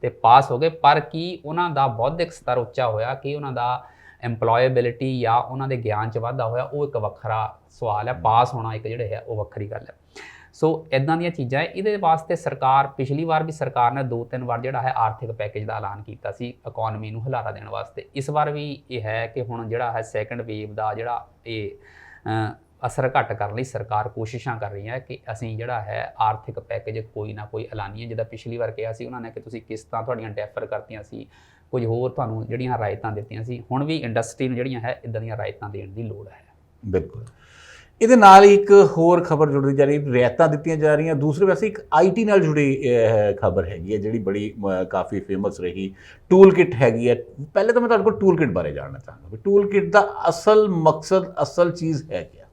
ਤੇ ਪਾਸ ਹੋ ਗਏ। ਪਰ ਕੀ ਉਹਨਾਂ ਦਾ ਬੌਧਿਕ ਸਤਰ ਉੱਚਾ ਹੋਇਆ? ਕਿ ਉਹਨਾਂ ਦਾ ਐਮਪਲੋਏਬਿਲਿਟੀ ਜਾਂ ਉਹਨਾਂ ਦੇ ਗਿਆਨ 'ਚ ਵਾਧਾ ਹੋਇਆ? ਉਹ ਇੱਕ ਵੱਖਰਾ ਸਵਾਲ ਹੈ। ਪਾਸ ਹੋਣਾ ਇੱਕ ਜਿਹੜੇ ਹੈ ਉਹ ਵੱਖਰੀ ਗੱਲ ਹੈ। ਸੋ ਇੱਦਾਂ ਦੀਆਂ ਚੀਜ਼ਾਂ ਹੈ। ਇਹਦੇ ਵਾਸਤੇ ਸਰਕਾਰ, ਪਿਛਲੀ ਵਾਰ ਵੀ ਸਰਕਾਰ ਨੇ 2-3 ਵਾਰ ਜਿਹੜਾ ਹੈ ਆਰਥਿਕ ਪੈਕੇਜ ਦਾ ਐਲਾਨ ਕੀਤਾ ਸੀ ਇਕਨੋਮੀ ਨੂੰ ਹੁਲਾਰਾ ਦੇਣ ਵਾਸਤੇ। ਇਸ ਵਾਰ ਵੀ ਇਹ ਹੈ ਕਿ ਹੁਣ ਜਿਹੜਾ ਹੈ ਸੈਕੰਡ ਵੇਵ ਦਾ ਜਿਹੜਾ ਇਹ ਅਸਰ ਘੱਟ ਕਰਨ ਲਈ ਸਰਕਾਰ ਕੋਸ਼ਿਸ਼ਾਂ ਕਰ ਰਹੀ ਹੈ ਕਿ ਅਸੀਂ ਜਿਹੜਾ ਹੈ ਆਰਥਿਕ ਪੈਕੇਜ ਕੋਈ ਨਾ ਕੋਈ ਐਲਾਨੀਏ। ਜਿੱਦਾਂ ਪਿਛਲੀ ਵਾਰ ਕਿਹਾ ਸੀ ਉਹਨਾਂ ਨੇ ਕਿ ਤੁਸੀਂ ਕਿਸ਼ਤਾਂ ਤੁਹਾਡੀਆਂ ਡੈਫਰ ਕਰਤੀਆਂ ਸੀ, ਕੁਝ ਹੋਰ ਤੁਹਾਨੂੰ ਜਿਹੜੀਆਂ ਰਾਇਤਾਂ ਦਿੱਤੀਆਂ ਸੀ, ਹੁਣ ਵੀ ਇੰਡਸਟਰੀ ਨੂੰ ਜਿਹੜੀਆਂ ਹੈ ਇੱਦਾਂ ਦੀਆਂ ਰਾਇਤਾਂ ਦੇਣ ਦੀ ਲੋੜ ਹੈ। ਬਿਲਕੁਲ। ਇਹਦੇ ਨਾਲ ਹੀ ਇੱਕ ਹੋਰ ਖਬਰ ਜੁੜਦੀ ਜਾ ਰਹੀ, ਰਿਆਇਤਾਂ ਦਿੱਤੀਆਂ ਜਾ ਰਹੀਆਂ। ਦੂਸਰੇ ਪਾਸੇ ਇੱਕ IT ਨਾਲ ਜੁੜੀ ਖਬਰ ਹੈਗੀ ਹੈ ਜਿਹੜੀ ਬੜੀ ਕਾਫੀ ਫੇਮਸ ਰਹੀ। ਟੂਲ ਕਿਟ ਹੈਗੀ ਹੈ। ਪਹਿਲੇ ਤਾਂ ਮੈਂ ਤੁਹਾਡੇ ਕੋਲ ਟੂਲ ਕਿਟ ਬਾਰੇ ਜਾਣਨਾ ਚਾਹਾਂਗਾ ਵੀ ਟੂਲ ਕਿਟ ਦਾ ਅਸਲ ਮਕਸਦ, ਅਸਲ ਚੀਜ਼ ਹੈ ਕਿਆ?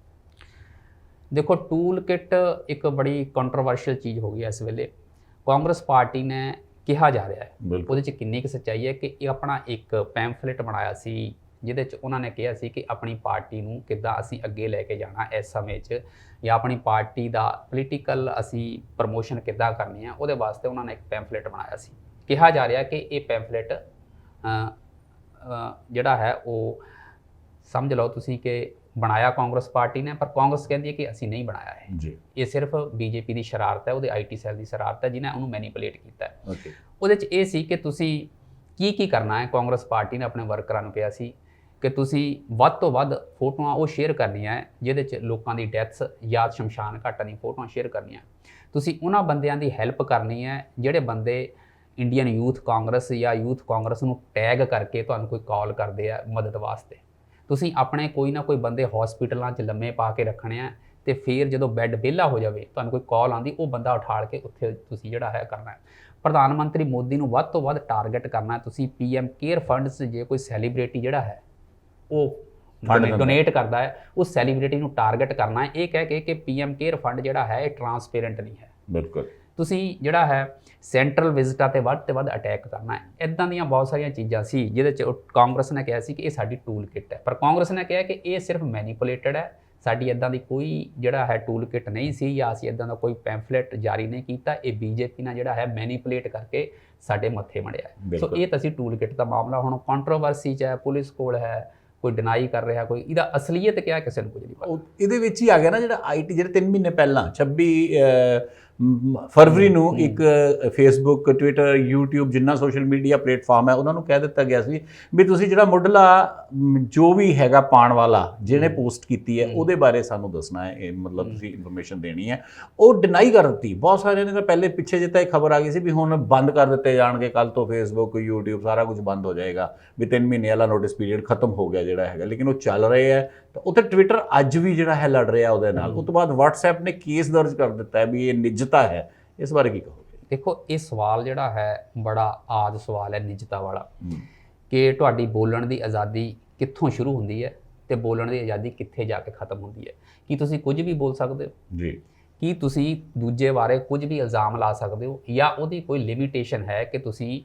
ਦੇਖੋ ਟੂਲ ਕਿਟ ਇੱਕ ਬੜੀ ਕੰਟਰੋਵਰਸ਼ੀਅਲ ਚੀਜ਼ ਹੋ ਗਈ ਹੈ ਇਸ ਵੇਲੇ। ਕਾਂਗਰਸ ਪਾਰਟੀ ਨੇ ਕਿਹਾ ਜਾ ਰਿਹਾ ਹੈ, ਉਹਦੇ 'ਚ ਕਿੰਨੀ ਕੁ ਸੱਚਾਈ ਹੈ ਕਿ ਇਹ ਆਪਣਾ ਇੱਕ ਪੈਂਫਲੇਟ ਬਣਾਇਆ ਸੀ ਜਿਹਦੇ 'ਚ ਉਹਨਾਂ ਨੇ ਕਿਹਾ ਸੀ ਕਿ ਆਪਣੀ ਪਾਰਟੀ ਨੂੰ ਕਿੱਦਾਂ ਅਸੀਂ ਅੱਗੇ ਲੈ ਕੇ ਜਾਣਾ ਇਸ ਸਮੇਂ 'ਚ, ਜਾਂ ਆਪਣੀ ਪਾਰਟੀ ਦਾ ਪੋਲੀਟੀਕਲ ਅਸੀਂ ਪ੍ਰਮੋਸ਼ਨ ਕਿੱਦਾਂ ਕਰਨੀ ਹੈ, ਉਹਦੇ ਵਾਸਤੇ ਉਹਨਾਂ ਨੇ ਇੱਕ ਪੈਂਫਲੇਟ ਬਣਾਇਆ ਸੀ। ਕਿਹਾ ਜਾ ਰਿਹਾ ਕਿ ਇਹ ਪੈਂਫਲੇਟ ਜਿਹੜਾ ਹੈ ਉਹ ਸਮਝ ਲਓ ਤੁਸੀਂ ਕਿ ਬਣਾਇਆ ਕਾਂਗਰਸ ਪਾਰਟੀ ਨੇ, ਪਰ ਕਾਂਗਰਸ ਕਹਿੰਦੀ ਹੈ ਕਿ ਅਸੀਂ ਨਹੀਂ ਬਣਾਇਆ ਹੈ ਜੀ, ਇਹ ਸਿਰਫ ਬੀਜੇਪੀ ਦੀ ਸ਼ਰਾਰਤ ਹੈ, ਉਹਦੇ ਆਈਟੀ ਸੈੱਲ ਦੀ ਸ਼ਰਾਰਤ ਹੈ ਜਿਹਨੇ ਉਹਨੂੰ ਮੈਨੀਪੂਲੇਟ ਕੀਤਾ ਹੈ। ਉਹਦੇ 'ਚ ਇਹ ਸੀ ਕਿ ਤੁਸੀਂ ਕੀ ਕਰਨਾ ਹੈ। ਕਾਂਗਰਸ ਪਾਰਟੀ ਨੇ ਆਪਣੇ ਵਰਕਰਾਂ ਨੂੰ ਕਿਹਾ ਸੀ ਕਿ ਤੁਸੀਂ ਵੱਧ ਤੋਂ ਵੱਧ ਫੋਟੋਆਂ ਉਹ ਸ਼ੇਅਰ ਕਰਨੀਆਂ ਜਿਹਦੇ 'ਚ ਲੋਕਾਂ ਦੀ ਡੈਥਸ ਜਾਂ ਸ਼ਮਸ਼ਾਨ ਘਾਟਾਂ ਦੀਆਂ ਫੋਟੋਆਂ ਸ਼ੇਅਰ ਕਰਨੀਆਂ। ਤੁਸੀਂ ਉਹਨਾਂ ਬੰਦਿਆਂ ਦੀ ਹੈਲਪ ਕਰਨੀ ਹੈ ਜਿਹੜੇ ਬੰਦੇ ਇੰਡੀਅਨ ਯੂਥ ਕਾਂਗਰਸ ਜਾਂ ਯੂਥ ਕਾਂਗਰਸ ਨੂੰ ਟੈਗ ਕਰਕੇ ਤੁਹਾਨੂੰ ਕੋਈ ਕਾਲ ਕਰਦੇ ਆ ਮਦਦ ਵਾਸਤੇ। ਤੁਸੀਂ ਆਪਣੇ ਕੋਈ ਨਾ ਕੋਈ ਬੰਦੇ ਹਸਪੀਟਲਾਂ 'ਚ ਲੰਮੇ ਪਾ ਕੇ ਰੱਖਣੇ ਆ, ਤੇ ਫਿਰ ਜਦੋਂ ਬੈੱਡ ਵਿਹਲਾ ਹੋ ਜਾਵੇ ਤੁਹਾਨੂੰ ਕੋਈ ਕਾਲ ਆਉਂਦੀ, ਉਹ ਬੰਦਾ ਉਠਾਲ ਕੇ ਉੱਥੇ ਤੁਸੀਂ ਜਿਹੜਾ ਹੈ ਕਰਨਾ ਹੈ। ਪ੍ਰਧਾਨ ਮੰਤਰੀ ਮੋਦੀ ਨੂੰ ਵੱਧ ਤੋਂ ਵੱਧ ਟਾਰਗੇਟ ਕਰਨਾ। ਤੁਸੀਂ PM ਕੇਅਰ ਫੰਡਸ, ਜੇ ਕੋਈ ਸੈਲੀਬ੍ਰਿਟੀ ਜਿਹੜਾ ਹੈ ਉਹ ਡੋਨੇਟ ਕਰਦਾ ਹੈ, ਉਸ ਸੈਲੀਬ੍ਰਿਟੀ ਨੂੰ ਟਾਰਗੇਟ ਕਰਨਾ ਹੈ, ਇਹ ਕਹਿ ਕੇ ਕਿ PM ਕੇਅਰ ਫੰਡ ਜਿਹੜਾ ਹੈ ਇਹ ਟਰਾਂਸਪੇਰੈਂਟ ਨਹੀਂ ਹੈ। ਬਿਲਕੁਲ। ਤੁਸੀਂ ਜਿਹੜਾ ਹੈ ਸੈਂਟਰਲ ਵਿਜ਼ਿਟਾਂ ਤੇ ਵੱਧ ਤੋਂ ਵੱਧ ਅਟੈਕ ਕਰਨਾ ਹੈ। ਇੱਦਾਂ ਦੀਆਂ ਬਹੁਤ ਸਾਰੀਆਂ ਚੀਜ਼ਾਂ ਸੀ ਜਿਹਦੇ 'ਚ ਕਾਂਗਰਸ ਨੇ ਕਿਹਾ ਸੀ ਕਿ ਇਹ ਸਾਡੀ ਟੂਲ ਕਿੱਟ ਹੈ, ਪਰ ਕਾਂਗਰਸ ਨੇ ਕਿਹਾ ਕਿ ਇਹ ਸਿਰਫ ਮੈਨੀਪੂਲੇਟਡ ਹੈ, ਸਾਡੀ ਇੱਦਾਂ ਦੀ ਕੋਈ ਜਿਹੜਾ ਹੈ ਟੂਲ ਕਿੱਟ ਨਹੀਂ ਸੀ, ਜਾਂ ਅਸੀਂ ਇੱਦਾਂ ਦਾ ਕੋਈ ਪੈਂਫਲੇਟ ਜਾਰੀ ਨਹੀਂ ਕੀਤਾ। ਇਹ ਬੀਜੇਪੀ ਨਾਲ ਜਿਹੜਾ ਹੈ ਮੈਨੀਪੂਲੇਟ ਕਰਕੇ ਸਾਡੇ ਮੱਥੇ ਮੜਿਆ ਹੈ। ਸੋ ਇਹ ਤਾਂ ਸੀ ਟੂਲ ਕਿੱਟ ਦਾ ਮਾਮਲਾ। ਹੁਣ ਕੰਟਰੋਵਰਸੀ 'ਚ ਹੈ, ਪੁਲਿਸ ਕੋਲ ਹੈ, ਕੋਈ ਡਿਨਾਈ ਕਰ ਰਿਹਾ, ਕੋਈ ਇਹਦਾ ਅਸਲੀਅਤ ਕਿਹਾ ਕਿਸੇ ਨੂੰ ਕੁਝ ਨਹੀਂ ਪਤਾ। ਇਹਦੇ ਵਿੱਚ ਹੀ ਆ ਗਿਆ ਨਾ ਜਿਹੜਾ IT, ਜਿਹੜੇ 3 ਮਹੀਨੇ ਪਹਿਲਾਂ 26 ਫਰਵਰੀ ਨੂੰ ਇੱਕ ਫੇਸਬੁੱਕ, ਟਵਿੱਟਰ, YouTube ਜਿੰਨਾ ਸੋਸ਼ਲ ਮੀਡੀਆ ਪਲੇਟਫਾਰਮ ਹੈ ਉਹਨਾਂ ਨੂੰ ਕਹਿ ਦਿੱਤਾ ਗਿਆ ਸੀ ਵੀ ਤੁਸੀਂ ਜਿਹੜਾ ਮੁੱਢਲਾ ਜੋ ਵੀ ਹੈਗਾ ਪਾਉਣ ਵਾਲਾ ਜਿਹਨੇ ਪੋਸਟ ਕੀਤੀ ਹੈ ਉਹਦੇ ਬਾਰੇ ਸਾਨੂੰ ਦੱਸਣਾ ਹੈ, ਇਹ ਮਤਲਬ ਤੁਸੀਂ ਇਨਫੋਰਮੇਸ਼ਨ ਦੇਣੀ ਹੈ। ਉਹ ਡਿਨਾਈ ਕਰ ਦਿੱਤੀ। ਬਹੁਤ ਸਾਰਿਆਂ ਨੇ ਤਾਂ ਪਹਿਲੇ ਪਿੱਛੇ ਜਿੱਤਾ ਇਹ ਖਬਰ ਆ ਗਈ ਸੀ ਵੀ ਹੁਣ ਬੰਦ ਕਰ ਦਿੱਤੇ ਜਾਣਗੇ, ਕੱਲ੍ਹ ਤੋਂ ਫੇਸਬੁੱਕ, YouTube ਸਾਰਾ ਕੁਝ ਬੰਦ ਹੋ ਜਾਏਗਾ, ਵੀ 3 ਮਹੀਨੇ ਵਾਲਾ ਨੋਟਿਸ ਪੀਰੀਅਡ ਖਤਮ ਹੋ ਗਿਆ ਜਿਹੜਾ ਹੈਗਾ, ਲੇਕਿਨ ਉਹ ਚੱਲ ਰਹੇ ਹੈ। ਤਾਂ ਉੱਥੇ ਟਵਿੱਟਰ ਅੱਜ ਵੀ ਜਿਹੜਾ ਹੈ ਲੜ ਰਿਹਾ ਉਹਦੇ ਨਾਲ। ਉਸ ਤੋਂ ਬਾਅਦ WhatsApp ਨੇ ਕੇਸ ਦਰਜ ਕਰ ਦਿੱਤਾ ਹੈ ਵੀ ਇਹ ਨਿੱਜਤਾ ਹੈ। ਇਸ ਬਾਰੇ ਕੀ ਕਹੋਗੇ? ਦੇਖੋ ਇਹ ਸਵਾਲ ਜਿਹੜਾ ਹੈ ਬੜਾ ਆਦ ਸਵਾਲ ਹੈ ਨਿੱਜਤਾ ਵਾਲਾ, ਕਿ ਤੁਹਾਡੀ ਬੋਲਣ ਦੀ ਆਜ਼ਾਦੀ ਕਿੱਥੋਂ ਸ਼ੁਰੂ ਹੁੰਦੀ ਹੈ ਤੇ ਬੋਲਣ ਦੀ ਆਜ਼ਾਦੀ ਕਿੱਥੇ ਜਾ ਕੇ ਖਤਮ ਹੁੰਦੀ ਹੈ। ਕੀ ਤੁਸੀਂ ਕੁਝ ਵੀ ਬੋਲ ਸਕਦੇ ਹੋ ਜੀ? ਕੀ ਤੁਸੀਂ ਦੂਜੇ ਬਾਰੇ ਕੁਝ ਵੀ ਇਲਜ਼ਾਮ ਲਾ ਸਕਦੇ ਹੋ, ਜਾਂ ਉਹਦੀ ਕੋਈ ਲਿਮਿਟੇਸ਼ਨ ਹੈ ਕਿ ਤੁਸੀਂ,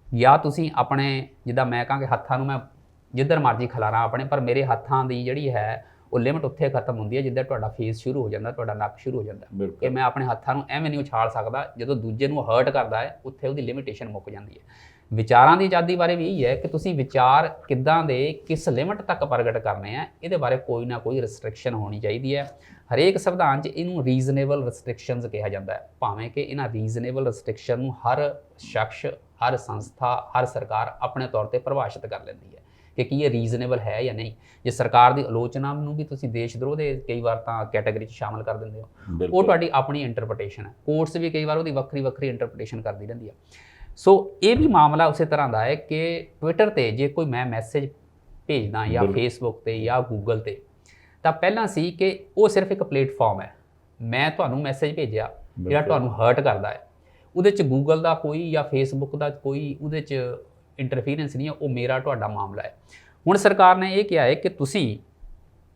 ਜਾਂ ਤੁਸੀਂ ਆਪਣੇ, ਜਿੱਦਾਂ ਮੈਂ ਕਹਾਂ ਕਿ ਹੱਥਾਂ ਨੂੰ ਮੈਂ ਜਿੱਧਰ ਮਰਜ਼ੀ ਖਿਲਾਰਾਂ ਆਪਣੇ, ਪਰ ਮੇਰੇ ਹੱਥਾਂ ਦੀ ਜਿਹੜੀ ਹੈ ਉਹ ਲਿਮਿਟ ਉੱਥੇ ਖਤਮ ਹੁੰਦੀ ਹੈ ਜਿੱਦਾਂ ਤੁਹਾਡਾ ਫੇਸ ਸ਼ੁਰੂ ਹੋ ਜਾਂਦਾ, ਤੁਹਾਡਾ ਨੱਕ ਸ਼ੁਰੂ ਹੋ ਜਾਂਦਾ, ਕਿ ਮੈਂ ਆਪਣੇ ਹੱਥਾਂ ਨੂੰ ਐਵੇਂ ਨਹੀਂ ਉਛਾਲ ਸਕਦਾ। ਜਦੋਂ ਦੂਜੇ ਨੂੰ ਹਰਟ ਕਰਦਾ ਹੈ ਉੱਥੇ ਉਹਦੀ ਲਿਮਿਟੇਸ਼ਨ ਮੁੱਕ ਜਾਂਦੀ ਹੈ। ਵਿਚਾਰਾਂ ਦੀ ਆਜ਼ਾਦੀ ਬਾਰੇ ਵੀ ਇਹੀ ਹੈ ਕਿ ਤੁਸੀਂ ਵਿਚਾਰ ਕਿੱਦਾਂ ਦੇ ਕਿਸ ਲਿਮਿਟ ਤੱਕ ਪ੍ਰਗਟ ਕਰਨੇ ਆ, ਇਹਦੇ ਬਾਰੇ ਕੋਈ ਨਾ ਕੋਈ ਰਿਸਟ੍ਰਿਕਸ਼ਨ ਹੋਣੀ ਚਾਹੀਦੀ ਹੈ। ਹਰੇਕ ਸੰਵਿਧਾਨ 'ਚ ਇਹਨੂੰ ਰੀਜ਼ਨੇਬਲ ਰਿਸਟ੍ਰਿਕਸ਼ਨਸ ਕਿਹਾ ਜਾਂਦਾ ਹੈ, ਭਾਵੇਂ ਕਿ ਇਹਨਾਂ ਰੀਜ਼ਨੇਬਲ ਰਿਸਟ੍ਰਿਕਸ਼ਨ ਨੂੰ ਹਰ ਸ਼ਖਸ, ਹਰ ਸੰਸਥਾ, ਹਰ ਸਰਕਾਰ ਆਪਣੇ ਤੌਰ ਤੇ ਪਰਿਭਾਸ਼ਿਤ ਕਰ ਲੈਂਦੀ ਹੈ ਕਿ ਕੀ ਇਹ ਰੀਜ਼ਨੇਬਲ ਹੈ ਜਾਂ ਨਹੀਂ। ਜੇ ਸਰਕਾਰ ਦੀ ਆਲੋਚਨਾ ਨੂੰ ਵੀ ਤੁਸੀਂ ਦੇਸ਼ ਦਰੋਹ ਦੇ ਕਈ ਵਾਰ ਤਾਂ ਕੈਟਾਗਰੀ 'ਚ ਸ਼ਾਮਲ ਕਰ ਦਿੰਦੇ ਹੋ, ਉਹ ਤੁਹਾਡੀ ਆਪਣੀ ਇੰਟਰਪ੍ਰੀਟੇਸ਼ਨ ਹੈ। ਕੋਰਟਸ ਵੀ ਕਈ ਵਾਰ ਉਹਦੀ ਵੱਖਰੀ ਇੰਟਰਪ੍ਰੀਟੇਸ਼ਨ ਕਰਦੀ ਰਹਿੰਦੀ ਹੈ। ਸੋ ਇਹ ਵੀ ਮਾਮਲਾ ਉਸੇ ਤਰ੍ਹਾਂ ਦਾ ਹੈ ਕਿ ਟਵਿੱਟਰ ਤੇ ਜੇ ਕੋਈ ਮੈਂ ਮੈਸੇਜ ਭੇਜਦਾ ਜਾਂ ਫੇਸਬੁੱਕ ਤੇ ਜਾਂ ਗੂਗਲ ਤੇ, ਤਾਂ ਪਹਿਲਾਂ ਸੀ ਕਿ ਉਹ ਸਿਰਫ ਇੱਕ ਪਲੇਟਫਾਰਮ ਹੈ। ਮੈਂ ਤੁਹਾਨੂੰ ਮੈਸੇਜ ਭੇਜਿਆ ਜਿਹੜਾ ਤੁਹਾਨੂੰ ਹਰਟ ਕਰਦਾ ਹੈ, ਉਹਦੇ 'ਚ ਗੂਗਲ ਦਾ ਕੋਈ ਜਾਂ ਫੇਸਬੁੱਕ ਦਾ ਕੋਈ ਉਹਦੇ 'ਚ ਇੰਟਰਫੀਰੈਂਸ ਨਹੀਂ ਹੈ, ਉਹ ਮੇਰਾ ਤੁਹਾਡਾ ਮਾਮਲਾ ਹੈ। ਹੁਣ ਸਰਕਾਰ ਨੇ ਇਹ ਕਿਹਾ ਹੈ ਕਿ ਤੁਸੀਂ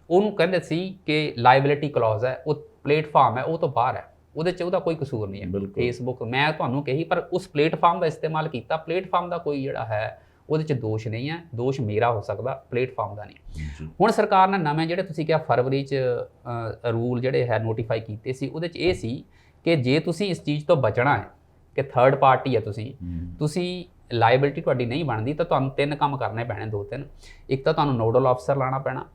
ਉਹਨੂੰ ਕਹਿੰਦੇ ਸੀ ਕਿ ਲਾਇਬਿਲਿਟੀ ਕਲੌਜ਼ ਹੈ, ਉਹ ਪਲੇਟਫਾਰਮ ਹੈ, ਉਹ ਤੋਂ ਬਾਹਰ ਹੈ, ਉਹਦੇ 'ਚ ਉਹਦਾ ਕੋਈ ਕਸੂਰ ਨਹੀਂ ਹੈ। ਫੇਸਬੁੱਕ ਮੈਂ ਤੁਹਾਨੂੰ ਕਹੀ, ਪਰ ਉਸ ਪਲੇਟਫਾਰਮ ਦਾ ਇਸਤੇਮਾਲ ਕੀਤਾ, ਪਲੇਟਫਾਰਮ ਦਾ ਕੋਈ ਜਿਹੜਾ ਹੈ ਉਹਦੇ 'ਚ ਦੋਸ਼ ਨਹੀਂ ਹੈ, ਦੋਸ਼ ਮੇਰਾ ਹੋ ਸਕਦਾ, ਪਲੇਟਫਾਰਮ ਦਾ ਨਹੀਂ। ਹੁਣ ਸਰਕਾਰ ਨੇ ਨਵੇਂ ਜਿਹੜੇ ਤੁਸੀਂ ਕਿਹਾ ਫਰਵਰੀ 'ਚ ਰੂਲ ਜਿਹੜੇ ਹੈ ਨੋਟੀਫਾਈ ਕੀਤੇ ਸੀ, ਉਹਦੇ 'ਚ ਇਹ ਸੀ ਕਿ ਜੇ ਤੁਸੀਂ ਇਸ ਚੀਜ਼ ਤੋਂ ਬਚਣਾ ਹੈ ਕਿ ਥਰਡ ਪਾਰਟੀ ਹੈ ਤੁਸੀਂ ਲਾਇਬਿਲਿਟੀ ਤੁਹਾਡੀ ਨਹੀਂ ਬਣਦੀ, ਤਾਂ ਤੁਹਾਨੂੰ 3 ਕੰਮ ਕਰਨੇ ਪੈਣੇ, 2-3। ਇੱਕ ਤਾਂ ਤੁਹਾਨੂੰ ਨੋਡਲ ਅਫਸਰ ਲਾਣਾ ਪੈਣਾ,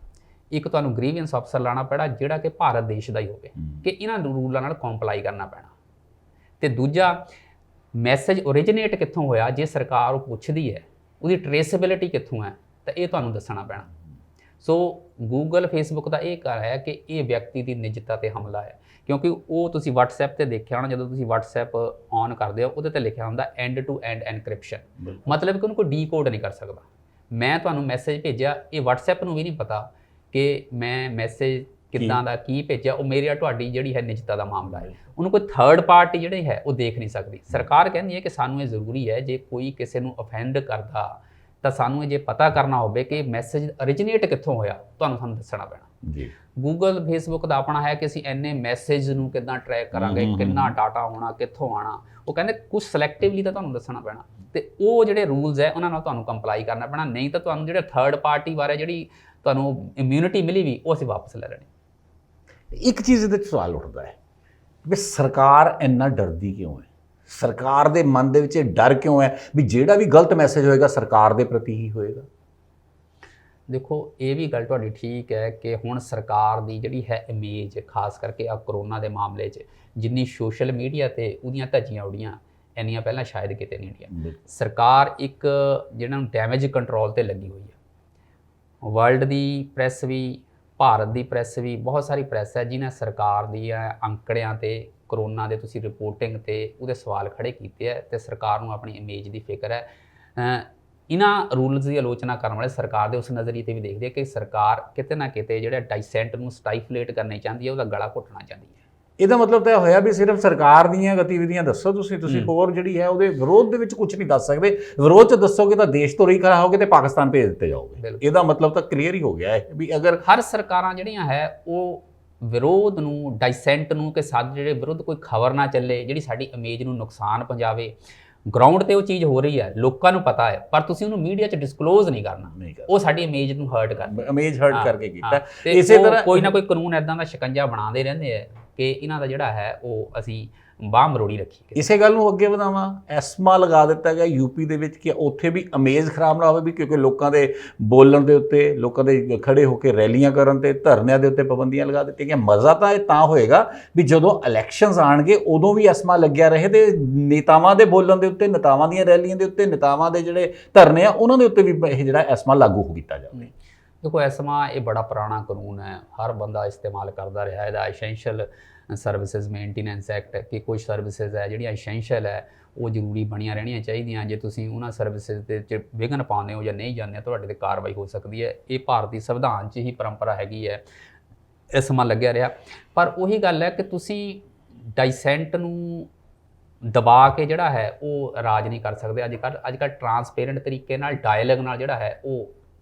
ਇੱਕ ਤੁਹਾਨੂੰ ਗ੍ਰੀਵੈਂਸ ਅਫਸਰ ਲਾਣਾ ਪੈਣਾ ਜਿਹੜਾ ਕਿ ਭਾਰਤ ਦੇਸ਼ ਦਾ ਹੀ ਹੋਵੇ, ਕਿ ਇਹਨਾਂ ਰੂਲਾਂ ਨਾਲ ਕੰਪਲਾਈ ਕਰਨਾ ਪੈਣਾ। ਤੇ ਦੂਜਾ, ਮੈਸੇਜ ਓਰੀਜੀਨੇਟ ਕਿੱਥੋਂ ਹੋਇਆ, ਜੇ ਸਰਕਾਰ ਉਹ ਪੁੱਛਦੀ ਹੈ ਉਹਦੀ ਟਰੇਸੇਬਿਲਿਟੀ ਕਿੱਥੋਂ ਹੈ, ਤਾਂ ਇਹ ਤੁਹਾਨੂੰ ਦੱਸਣਾ ਪੈਣਾ। ਸੋ ਗੂਗਲ, ਫੇਸਬੁੱਕ ਦਾ ਇਹ ਕਰ ਹੈ ਕਿ ਇਹ ਵਿਅਕਤੀ ਦੀ ਨਿੱਜਤਾ ਤੇ ਹਮਲਾ ਹੈ, ਕਿਉਂਕਿ ਉਹ ਤੁਸੀਂ WhatsApp ਤੇ ਦੇਖਿਆ ਹੋਣਾ, ਜਦੋਂ ਤੁਸੀਂ WhatsApp ਔਨ ਕਰਦੇ ਹੋ ਉਹਦੇ ਤੇ ਲਿਖਿਆ ਹੁੰਦਾ ਐਂਡ ਟੂ ਐਂਡ ਐਨਕ੍ਰਿਪਸ਼ਨ, ਮਤਲਬ ਕਿ ਉਹਨੂੰ ਕੋਈ ਡੀਕੋਡ ਨਹੀਂ ਕਰ ਸਕਦਾ। ਮੈਂ ਤੁਹਾਨੂੰ ਮੈਸੇਜ ਭੇਜਿਆ, ਇਹ WhatsApp ਨੂੰ ਵੀ ਨਹੀਂ ਪਤਾ ਕਿ ਮੈਂ ਮੈਸੇਜ ਕਿੱਦਾਂ ਦਾ ਕੀ ਭੇਜਿਆ, ਉਹ ਮੇਰੀ ਤੁਹਾਡੀ ਜਿਹੜੀ ਹੈ ਨਿੱਜਤਾ ਦਾ ਮਾਮਲਾ ਹੈ, ਉਹਨੂੰ ਕੋਈ ਥਰਡ ਪਾਰਟੀ ਜਿਹੜੀ ਹੈ ਉਹ ਦੇਖ ਨਹੀਂ ਸਕਦੀ। ਸਰਕਾਰ ਕਹਿੰਦੀ ਹੈ ਕਿ ਸਾਨੂੰ ਇਹ ਜ਼ਰੂਰੀ ਹੈ ਜੇ ਕੋਈ ਕਿਸੇ ਨੂੰ ਅਫੈਂਡ ਕਰਦਾ ਤਾਂ ਸਾਨੂੰ ਇਹ ਜੇ ਪਤਾ ਕਰਨਾ ਹੋਵੇ ਕਿ ਮੈਸੇਜ ਓਰੀਜੀਨੇਟ ਕਿੱਥੋਂ ਹੋਇਆ, ਸਾਨੂੰ ਦੱਸਣਾ ਪੈਣਾ। ਗੂਗਲ ਫੇਸਬੁੱਕ ਦਾ ਆਪਣਾ ਹੈ ਕਿ ਅਸੀਂ ਇੰਨੇ ਮੈਸੇਜ ਨੂੰ ਕਿੱਦਾਂ ਟਰੈਕ ਕਰਾਂਗੇ, ਕਿੰਨਾ ਡਾਟਾ ਆਉਣਾ, ਕਿੱਥੋਂ ਆਉਣਾ। ਉਹ ਕਹਿੰਦੇ ਕੁਝ ਸਿਲੈਕਟਿਵਲੀ ਤਾਂ ਤੁਹਾਨੂੰ ਦੱਸਣਾ ਪੈਣਾ, ਤੇ ਉਹ ਜਿਹੜੇ ਰੂਲਸ ਹੈ ਉਹਨਾਂ ਨਾਲ ਤੁਹਾਨੂੰ ਕੰਪਲਾਈ ਕਰਨਾ ਪੈਣਾ, ਨਹੀਂ ਤਾਂ ਤੁਹਾਨੂੰ ਜਿਹੜੇ ਥਰਡ ਪਾਰਟੀ ਬਾਰੇ ਜਿਹੜੀ ਤੁਹਾਨੂੰ ਇਮਿਊਨਿਟੀ ਮਿਲੀ ਵੀ ਉਹ ਅਸੀਂ ਵਾਪਸ ਲੈ ਲੈਣੀ। ਇੱਕ ਚੀਜ਼ ਇਹਦੇ 'ਚ ਸਵਾਲ ਉੱਠਦਾ ਹੈ ਵੀ ਸਰਕਾਰ ਇੰਨਾ ਡਰਦੀ ਕਿਉਂ ਹੈ? ਸਰਕਾਰ ਦੇ ਮਨ ਦੇ ਵਿੱਚ ਇਹ ਡਰ ਕਿਉਂ ਹੈ ਵੀ ਜਿਹੜਾ ਵੀ ਗਲਤ ਮੈਸੇਜ ਹੋਏਗਾ ਸਰਕਾਰ ਦੇ ਪ੍ਰਤੀ ਹੀ ਹੋਏਗਾ? ਦੇਖੋ ਇਹ ਵੀ ਗੱਲ ਤੁਹਾਡੀ ਠੀਕ ਹੈ ਕਿ ਹੁਣ ਸਰਕਾਰ ਦੀ ਜਿਹੜੀ ਹੈ ਇਮੇਜ, ਖਾਸ ਕਰਕੇ ਆ ਕਰੋਨਾ ਦੇ ਮਾਮਲੇ 'ਚ ਜਿੰਨੀ ਸੋਸ਼ਲ ਮੀਡੀਆ ਤੇ ਉਹਦੀਆਂ ਧੱਜੀਆਂ ਉੜੀਆਂ ਇੰਨੀਆਂ ਪਹਿਲਾਂ ਸ਼ਾਇਦ ਕਿਤੇ ਨਹੀਂ ਉੜੀਆਂ। ਸਰਕਾਰ ਇੱਕ ਜਿਹਨਾਂ ਨੂੰ ਡੈਮੇਜ ਕੰਟਰੋਲ ਤੇ ਲੱਗੀ ਹੋਈ ਹੈ। ਵਰਲਡ ਦੀ ਪ੍ਰੈਸ ਵੀ, ਭਾਰਤ ਦੀ ਪ੍ਰੈਸ ਵੀ, ਬਹੁਤ ਸਾਰੀ ਪ੍ਰੈਸ ਹੈ ਜਿਨ੍ਹਾਂ ਸਰਕਾਰ ਦੀਆਂ ਅੰਕੜਿਆਂ ਤੇ ਕਰੋਨਾ ਦੇ ਤੁਸੀਂ ਰਿਪੋਰਟਿੰਗ ਤੇ ਉਹਦੇ ਸਵਾਲ ਖੜੇ ਕੀਤੇ ਹੈ, ਤੇ ਸਰਕਾਰ ਨੂੰ ਆਪਣੀ ਇਮੇਜ ਦੀ ਫਿਕਰ ਹੈ। ਇਹਨਾਂ ਰੂਲਸ ਦੀ ਆਲੋਚਨਾ ਕਰਨ ਵਾਲੇ ਸਰਕਾਰ ਦੇ ਉਸ ਨਜ਼ਰੀਏ ਤੇ ਵੀ ਦੇਖਦੇ ਆ ਕਿ ਸਰਕਾਰ ਕਿਤੇ ਨਾ ਕਿਤੇ ਜਿਹੜਾ ਡਾਈਸੈਂਟ ਨੂੰ ਸਟਾਈਫਲੇਟ ਕਰਨਾ ਚਾਹੁੰਦੀ ਹੈ, ਉਹਦਾ ਗਲਾ ਘੁੱਟਣਾ ਚਾਹੁੰਦੀ ਹੈ। ਇਹਦਾ ਮਤਲਬ ਤਾਂ ਇਹ ਹੋਇਆ ਵੀ ਸਿਰਫ ਸਰਕਾਰ ਦੀਆਂ ਗਤੀਵਿਧੀਆਂ ਦੱਸੋ ਤੁਸੀਂ ਹੋਰ ਜਿਹੜੀ ਹੈ ਉਹਦੇ ਵਿਰੋਧ ਦੇ ਵਿੱਚ ਕੁਝ ਨਹੀਂ ਦੱਸ ਸਕਦੇ। ਵਿਰੋਧ 'ਚ ਦੱਸੋਗੇ ਤਾਂ ਦੇਸ਼ ਤੋਂ ਰਹੀ ਖੜਾ ਹੋਗੇ ਤੇ ਪਾਕਿਸਤਾਨ ਭੇਜ ਦਿੱਤੇ ਜਾਓਗੇ। ਇਹਦਾ ਮਤਲਬ ਤਾਂ ਕਲੀਅਰ ਹੀ ਹੋ ਗਿਆ ਹੈ ਵੀ ਅਗਰ ਹਰ ਸਰਕਾਰਾਂ ਜਿਹੜੀਆਂ ਹੈ ਉਹ ਵਿਰੋਧ ਨੂੰ, ਡਾਈਸੈਂਟ ਨੂੰ, ਕਿ ਸਾਡੇ ਜਿਹੜੇ ਵਿਰੁੱਧ ਕੋਈ ਖਬਰ ਨਾ ਚੱਲੇ ਜਿਹੜੀ ਸਾਡੀ ਇਮੇਜ ਨੂੰ ਨੁਕਸਾਨ ਪਹੁੰਚਾਵੇ, ਗਰਾਊਂਡ ਤੇ ਉਹ ਚੀਜ਼ ਹੋ ਰਹੀ ਹੈ, ਲੋਕਾਂ ਨੂੰ ਪਤਾ ਹੈ, ਪਰ ਤੁਸੀਂ ਉਹਨੂੰ ਮੀਡੀਆ 'ਚ ਡਿਸਕਲੋਜ਼ ਨਹੀਂ ਕਰਨਾ। ਉਹ ਸਾਡੀ ਇਮੇਜ ਨੂੰ ਹਰਟ ਕਰਦਾ, ਇਮੇਜ ਹਰਟ ਕਰਕੇ ਕੀਤਾ। ਇਸੇ ਤਰ੍ਹਾਂ ਕੋਈ ਨਾ ਕੋਈ ਕਾਨੂੰਨ ਇਦਾਂ ਦਾ ਸ਼ਿਕੰਜਾ ਬਣਾਉਂਦੇ ਰਹਿੰਦੇ ਆ ਕਿ ਇਹਨਾਂ ਦਾ ਜਿਹੜਾ ਹੈ ਉਹ ਅਸੀਂ ਬਾਹ ਮਰੋੜੀ ਰੱਖੀ। ਇਸੇ ਗੱਲ ਨੂੰ ਅੱਗੇ ਵਧਾਵਾਂ, ਐਸਮਾ ਲਗਾ ਦਿੱਤਾ ਗਿਆ ਯੂਪੀ ਦੇ ਵਿੱਚ ਕਿ ਉੱਥੇ ਵੀ ਇਮੇਜ ਖਰਾਬ ਨਾ ਹੋਵੇ ਵੀ, ਕਿਉਂਕਿ ਲੋਕਾਂ ਦੇ ਬੋਲਣ ਦੇ ਉੱਤੇ, ਲੋਕਾਂ ਦੇ ਖੜੇ ਹੋ ਕੇ ਰੈਲੀਆਂ ਕਰਨ ਤੇ ਧਰਨਿਆਂ ਦੇ ਉੱਤੇ ਪਾਬੰਦੀਆਂ ਲਗਾ ਦਿੱਤੀਆਂ ਗਈਆਂ। ਮਜ਼ਾ ਤਾਂ ਇਹ ਤਾਂ ਹੋਏਗਾ ਵੀ ਜਦੋਂ ਇਲੈਕਸ਼ਨਸ ਆਣਗੇ ਉਦੋਂ ਵੀ ਐਸਮਾ ਲੱਗਿਆ ਰਹੇ ਤੇ ਨੇਤਾਵਾਂ ਦੇ ਬੋਲਣ ਦੇ ਉੱਤੇ, ਨੇਤਾਵਾਂ ਦੀਆਂ ਰੈਲੀਆਂ ਦੇ ਉੱਤੇ, ਨੇਤਾਵਾਂ ਦੇ ਜਿਹੜੇ ਧਰਨੇ ਆ ਉਹਨਾਂ ਦੇ ਉੱਤੇ ਵੀ ਇਹ ਜਿਹੜਾ ਐਸਮਾ ਲਾਗੂ ਕੀਤਾ ਜਾਵੇ। ਦੇਖੋ ਐਸਮਾ ਇਹ ਬੜਾ ਪੁਰਾਣਾ ਕਾਨੂੰਨ ਹੈ, ਹਰ ਬੰਦਾ ਇਸਤੇਮਾਲ ਕਰਦਾ ਰਿਹਾ। ਇਹਦਾ ਐਸੈਂਸ਼ੀਅਲ ਸਰਵਿਸਿਜ਼ ਮੇਨਟੇਨੈਂਸ ਐਕਟ ਕਿ ਕੁਝ ਸਰਵਿਸਿਜ਼ ਹੈ ਜਿਹੜੀਆਂ ਐਸੈਂਸ਼ੀਅਲ ਹੈ ਉਹ ਜ਼ਰੂਰੀ ਬਣੀਆਂ ਰਹਿਣੀਆਂ ਚਾਹੀਦੀਆਂ। ਜੇ ਤੁਸੀਂ ਉਹਨਾਂ ਸਰਵਿਸਿਜ਼ ਦੇ ਵਿੱਚ ਵਿਘਨ ਪਾਉਂਦੇ ਹੋ ਜਾਂ ਨਹੀਂ ਜਾਂਦੇ ਤੁਹਾਡੇ 'ਤੇ ਕਾਰਵਾਈ ਹੋ ਸਕਦੀ ਹੈ। ਇਹ ਭਾਰਤੀ ਸੰਵਿਧਾਨ 'ਚ ਹੀ ਪਰੰਪਰਾ ਹੈਗੀ ਹੈ, ਐਸਮਾ ਲੱਗਿਆ ਰਿਹਾ। ਪਰ ਉਹੀ ਗੱਲ ਹੈ ਕਿ ਤੁਸੀਂ ਡਾਈਸੈਂਟ ਨੂੰ ਦਬਾ ਕੇ ਜਿਹੜਾ ਹੈ ਉਹ ਰਾਜ ਨਹੀਂ ਕਰ ਸਕਦੇ। ਅੱਜ ਕੱਲ੍ਹ ਟਰਾਂਸਪੇਰੈਂਟ ਤਰੀਕੇ ਨਾਲ, ਡਾਇਲੌਗ ਨਾਲ ਜਿਹੜਾ ਹੈ ਉਹ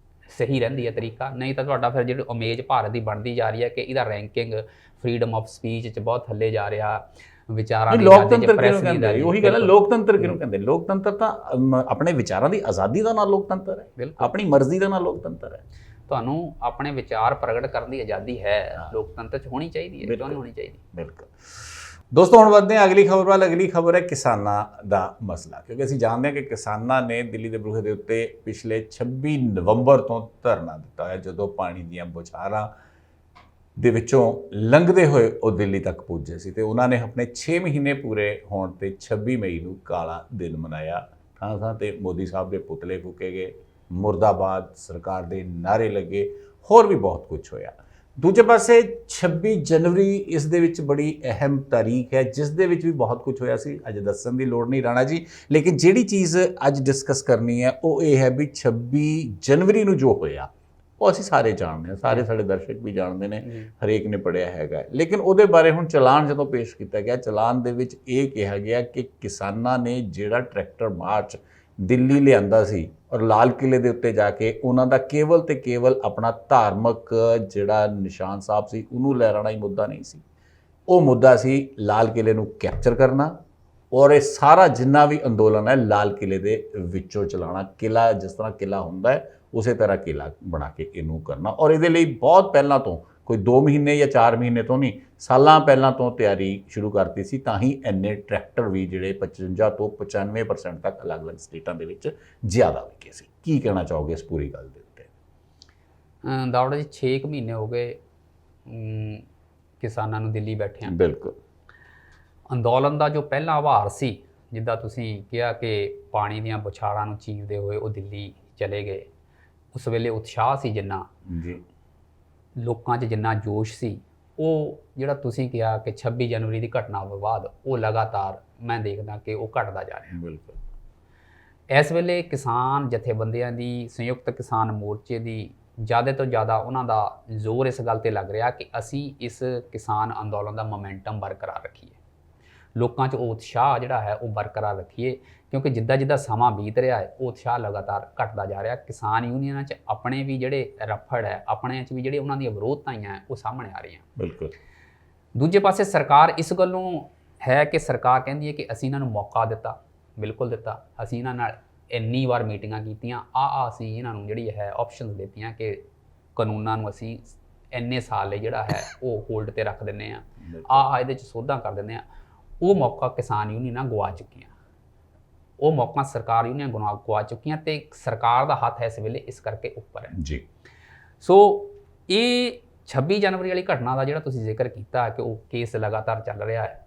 ਸਹੀ ਰਹਿੰਦੀ ਹੈ ਤਰੀਕਾ, ਨਹੀਂ ਤਾਂ ਤੁਹਾਡਾ ਫਿਰ ਜਿਹੜੀ ਇਮੇਜ ਭਾਰਤ ਦੀ ਬਣਦੀ ਜਾ ਰਹੀ ਹੈ ਕਿ ਇਹਦਾ ਰੈਂਕਿੰਗ ਫਰੀडम ਆਫ ਸਪੀਚ 'ਚ ਬਹੁਤ ਥੱਲੇ ਜਾ ਰਿਹਾ, ਵਿਚਾਰਾਂ ਦੀ ਲੋਕਤੰਤਰ ਕਿਹਨੂੰ ਕਹਿੰਦੇ? ਉਹੀ ਗੱਲ ਹੈ, ਲੋਕਤੰਤਰ ਕਿਹਨੂੰ ਕਹਿੰਦੇ? ਲੋਕਤੰਤਰ ਤਾਂ ਆਪਣੇ ਵਿਚਾਰਾਂ ਦੀ ਆਜ਼ਾਦੀ ਦਾ ਨਾਂ ਲੋਕਤੰਤਰ ਹੈ, ਆਪਣੀ ਮਰਜ਼ੀ ਦਾ ਨਾਂ ਲੋਕਤੰਤਰ ਹੈ। ਤੁਹਾਨੂੰ ਆਪਣੇ ਵਿਚਾਰ ਪ੍ਰਗਟ ਕਰਨ ਦੀ ਆਜ਼ਾਦੀ ਹੈ, ਲੋਕਤੰਤਰ 'ਚ ਹੋਣੀ ਚਾਹੀਦੀ ਹੈ, ਕਿਉਂ ਨਹੀਂ ਹੋਣੀ ਚਾਹੀਦੀ? ਬਿਲਕੁਲ। ਦੋਸਤੋ ਹੁਣ ਵਧਦੇ ਹਾਂ ਅਗਲੀ ਖਬਰ ਵੱਲ। ਅਗਲੀ ਖਬਰ ਹੈ ਕਿਸਾਨਾਂ ਦਾ ਮਸਲਾ, ਕਿਉਂਕਿ ਅਸੀਂ ਜਾਣਦੇ ਹਾਂ ਕਿ ਕਿਸਾਨਾਂ ਨੇ ਦਿੱਲੀ ਦੇ ਬੂਹੇ ਦੇ ਉੱਤੇ ਪਿਛਲੇ 26 ਨਵੰਬਰ ਤੋਂ ਧਰਨਾ ਦਿੱਤਾ ਹੈ, ਜਦੋਂ ਪਾਣੀ ਦੀਆਂ ਬੁਛਾਰਾਂ ਦੇ ਵਿੱਚੋਂ ਲੰਘਦੇ ਹੋਏ ਉਹ ਦਿੱਲੀ ਤੱਕ ਪੁੱਜੇ ਸੀ ਤੇ ਉਹਨਾਂ ਨੇ ਆਪਣੇ 6 ਮਹੀਨੇ ਪੂਰੇ ਹੋਣ ਤੇ 26 ਮਈ ਨੂੰ ਕਾਲਾ ਦਿਨ ਮਨਾਇਆ। ਥਾਂ ਥਾਂ ਤੇ ਮੋਦੀ ਸਾਹਿਬ ਦੇ ਪੁਤਲੇ ਫੂਕੇ ਗਏ, ਮੁਰਦਾਬਾਦ ਸਰਕਾਰ ਦੇ ਨਾਅਰੇ ਲੱਗੇ, ਹੋਰ ਵੀ ਬਹੁਤ ਕੁਝ ਹੋਇਆ। ਦੂਜੇ ਪਾਸੇ 26 ਜਨਵਰੀ ਇਸ ਦੇ ਵਿੱਚ ਬੜੀ ਅਹਿਮ ਤਾਰੀਖ ਹੈ, ਜਿਸ ਦੇ ਵਿੱਚ ਵੀ ਬਹੁਤ ਕੁਝ ਹੋਇਆ ਸੀ। ਅੱਜ ਦੱਸਣ ਦੀ ਲੋੜ ਨਹੀਂ ਰਾਣਾ ਜੀ, ਲੇਕਿਨ ਜਿਹੜੀ ਚੀਜ਼ ਅੱਜ ਡਿਸਕਸ ਕਰਨੀ ਹੈ ਉਹ ਇਹ ਹੈ ਵੀ 26 ਜਨਵਰੀ ਨੂੰ ਜੋ ਹੋਇਆ ਉਹ ਅਸੀਂ ਸਾਰੇ ਜਾਣਦੇ ਹਾਂ, ਸਾਰੇ ਸਾਡੇ ਦਰਸ਼ਕ ਵੀ ਜਾਣਦੇ ਨੇ, ਹਰੇਕ ਨੇ ਪੜ੍ਹਿਆ ਹੈਗਾ। ਲੇਕਿਨ ਉਹਦੇ ਬਾਰੇ ਹੁਣ ਚਲਾਨ ਜਦੋਂ ਪੇਸ਼ ਕੀਤਾ ਗਿਆ, ਚਲਾਨ ਦੇ ਵਿੱਚ ਇਹ ਕਿਹਾ ਗਿਆ ਕਿ ਕਿਸਾਨਾਂ ਨੇ ਜਿਹੜਾ ਟਰੈਕਟਰ ਮਾਰਚ ਦਿੱਲੀ ਲਿਆਂਦਾ ਸੀ ਔਰ ਲਾਲ ਕਿਲੇ ਦੇ ਉੱਤੇ ਜਾ ਕੇ ਉਹਨਾਂ ਦਾ ਕੇਵਲ ਤੇ ਕੇਵਲ ਆਪਣਾ ਧਾਰਮਿਕ ਜਿਹੜਾ ਨਿਸ਼ਾਨ ਸਾਹਿਬ ਸੀ ਉਹਨੂੰ ਲਹਿਰਾਣਾ ਹੀ ਮੁੱਦਾ ਨਹੀਂ ਸੀ। ਉਹ ਮੁੱਦਾ ਸੀ ਲਾਲ ਕਿਲੇ ਨੂੰ ਕੈਪਚਰ ਕਰਨਾ ਔਰ ਇਹ ਸਾਰਾ ਜਿੰਨਾ ਵੀ ਅੰਦੋਲਨ ਹੈ ਲਾਲ ਕਿਲੇ ਦੇ ਵਿੱਚੋਂ ਚਲਾਉਣਾ। ਕਿਲਾ ਜਿਸ ਤਰ੍ਹਾਂ ਕਿਲਾ ਹੁੰਦਾ ਹੈ ਉਸੇ ਤਰ੍ਹਾਂ ਕਿਲਾ ਬਣਾ ਕੇ ਇਹਨੂੰ ਕਰਨਾ, ਔਰ ਇਹਦੇ ਲਈ ਬਹੁਤ ਪਹਿਲਾਂ ਤੋਂ, ਕੋਈ 2 ਮਹੀਨੇ ਜਾਂ 4 ਮਹੀਨੇ ਤੋਂ ਨਹੀਂ, ਸਾਲਾਂ ਪਹਿਲਾਂ ਤੋਂ ਤਿਆਰੀ ਸ਼ੁਰੂ ਕਰਤੀ ਸੀ। ਤਾਂ ਹੀ ਇੰਨੇ ਟਰੈਕਟਰ ਵੀ ਜਿਹੜੇ 55 ਤੋਂ 95% ਤੱਕ ਅਲੱਗ-ਅਲੱਗ ਸਟੇਟਾਂ ਦੇ ਵਿੱਚ ਜ਼ਿਆਦਾ ਵਿਕੇ ਸੀ। ਕੀ ਕਹਿਣਾ ਚਾਹੋਗੇ ਇਸ ਪੂਰੀ ਗੱਲ ਦੇ ਉੱਤੇ? ਦਾਵੜਾ ਜੀ 6 ਮਹੀਨੇ ਹੋ ਗਏ ਕਿਸਾਨਾਂ ਨੂੰ ਦਿੱਲੀ ਬੈਠਿਆਂ। ਬਿਲਕੁਲ। ਅੰਦੋਲਨ ਦਾ ਜੋ ਪਹਿਲਾ ਆਭਾਰ ਸੀ, ਜਿੱਦਾਂ ਤੁਸੀਂ ਕਿਹਾ ਕਿ ਪਾਣੀ ਦੀਆਂ ਬੁਛਾੜਾਂ ਨੂੰ ਚੀਰਦੇ ਹੋਏ ਉਹ ਦਿੱਲੀ ਚਲੇ ਗਏ, ਉਸ ਵੇਲੇ ਉਤਸ਼ਾਹ ਸੀ ਜਿੰਨਾ ਜੀ, ਲੋਕਾਂ 'ਚ ਜਿੰਨਾ ਜੋਸ਼ ਸੀ, ਉਹ ਜਿਹੜਾ ਤੁਸੀਂ ਕਿਹਾ ਕਿ 26 ਜਨਵਰੀ ਦੀ ਘਟਨਾ ਤੋਂ ਬਾਅਦ ਉਹ ਲਗਾਤਾਰ ਮੈਂ ਦੇਖਦਾ ਕਿ ਉਹ ਘਟਦਾ ਜਾ ਰਿਹਾ। ਬਿਲਕੁਲ। ਇਸ ਵੇਲੇ ਕਿਸਾਨ ਜਥੇਬੰਦੀਆਂ ਦੀ, ਸੰਯੁਕਤ ਕਿਸਾਨ ਮੋਰਚੇ ਦੀ ਜ਼ਿਆਦਾ ਤੋਂ ਜ਼ਿਆਦਾ ਉਹਨਾਂ ਦਾ ਜ਼ੋਰ ਇਸ ਗੱਲ ਤੇ ਲੱਗ ਰਿਹਾ ਕਿ ਅਸੀਂ ਇਸ ਕਿਸਾਨ ਅੰਦੋਲਨ ਦਾ ਮੋਮੈਂਟਮ ਬਰਕਰਾਰ ਰੱਖੀਏ। ਲੋਕਾਂ 'ਚ ਉਹ ਉਤਸ਼ਾਹ ਜਿਹੜਾ ਹੈ ਉਹ ਬਰਕਰਾਰ ਰੱਖੀਏ, ਕਿਉਂਕਿ ਜਿੱਦਾਂ ਜਿੱਦਾਂ ਸਮਾਂ ਬੀਤ ਰਿਹਾ ਹੈ ਉਹ ਉਤਸ਼ਾਹ ਲਗਾਤਾਰ ਘਟਦਾ ਜਾ ਰਿਹਾ। ਕਿਸਾਨ ਯੂਨੀਅਨਾਂ 'ਚ ਆਪਣੇ ਵੀ ਜਿਹੜੇ ਰਫੜ ਹੈ, ਆਪਣੇ 'ਚ ਵੀ ਜਿਹੜੇ ਉਹਨਾਂ ਦੀਆਂ ਵਿਰੋਧਤਾਵਾਂ ਹੈ ਉਹ ਸਾਹਮਣੇ ਆ ਰਹੀਆਂ। ਬਿਲਕੁਲ। ਦੂਜੇ ਪਾਸੇ ਸਰਕਾਰ ਇਸ ਗੱਲੋਂ ਹੈ ਕਿ ਸਰਕਾਰ ਕਹਿੰਦੀ ਹੈ ਕਿ ਅਸੀਂ ਇਹਨਾਂ ਨੂੰ ਮੌਕਾ ਦਿੱਤਾ, ਬਿਲਕੁਲ ਦਿੱਤਾ, ਅਸੀਂ ਇਹਨਾਂ ਨਾਲ ਇੰਨੀ ਵਾਰ ਮੀਟਿੰਗਾਂ ਕੀਤੀਆਂ, ਅਸੀਂ ਇਹਨਾਂ ਨੂੰ ਜਿਹੜੀ ਹੈ ਆਪਸ਼ਨਸ ਦਿੱਤੀਆਂ ਕਿ ਕਾਨੂੰਨਾਂ ਨੂੰ ਅਸੀਂ ਇੰਨੇ ਸਾਲ ਲਈ ਜਿਹੜਾ ਹੈ ਉਹ ਹੋਲਡ ਤੇ ਰੱਖ ਦਿੰਦੇ ਆ, ਇਹਦੇ 'ਚ ਸੋਧਾਂ ਕਰ ਦਿੰਦੇ ਆ। ਉਹ ਮੌਕਾ ਕਿਸਾਨ ਯੂਨੀਅਨਾਂ ਗਵਾ ਚੁੱਕੀਆਂ, ਉਹ ਮੌਕਾ ਸਰਕਾਰ ਯੂਨੀਅਨ ਗਵਾ ਚੁੱਕੀਆਂ ਤੇ ਸਰਕਾਰ ਦਾ ਹੱਥ ਇਸ ਵੇਲੇ ਇਸ ਕਰਕੇ ਉੱਪਰ ਹੈ ਜੀ। ਸੋ ਇਹ 26 ਜਨਵਰੀ ਵਾਲੀ ਘਟਨਾ ਦਾ ਜਿਹੜਾ ਤੁਸੀਂ ਜ਼ਿਕਰ ਕੀਤਾ ਕਿ ਉਹ ਕੇਸ ਲਗਾਤਾਰ ਚੱਲ ਰਿਹਾ ਹੈ,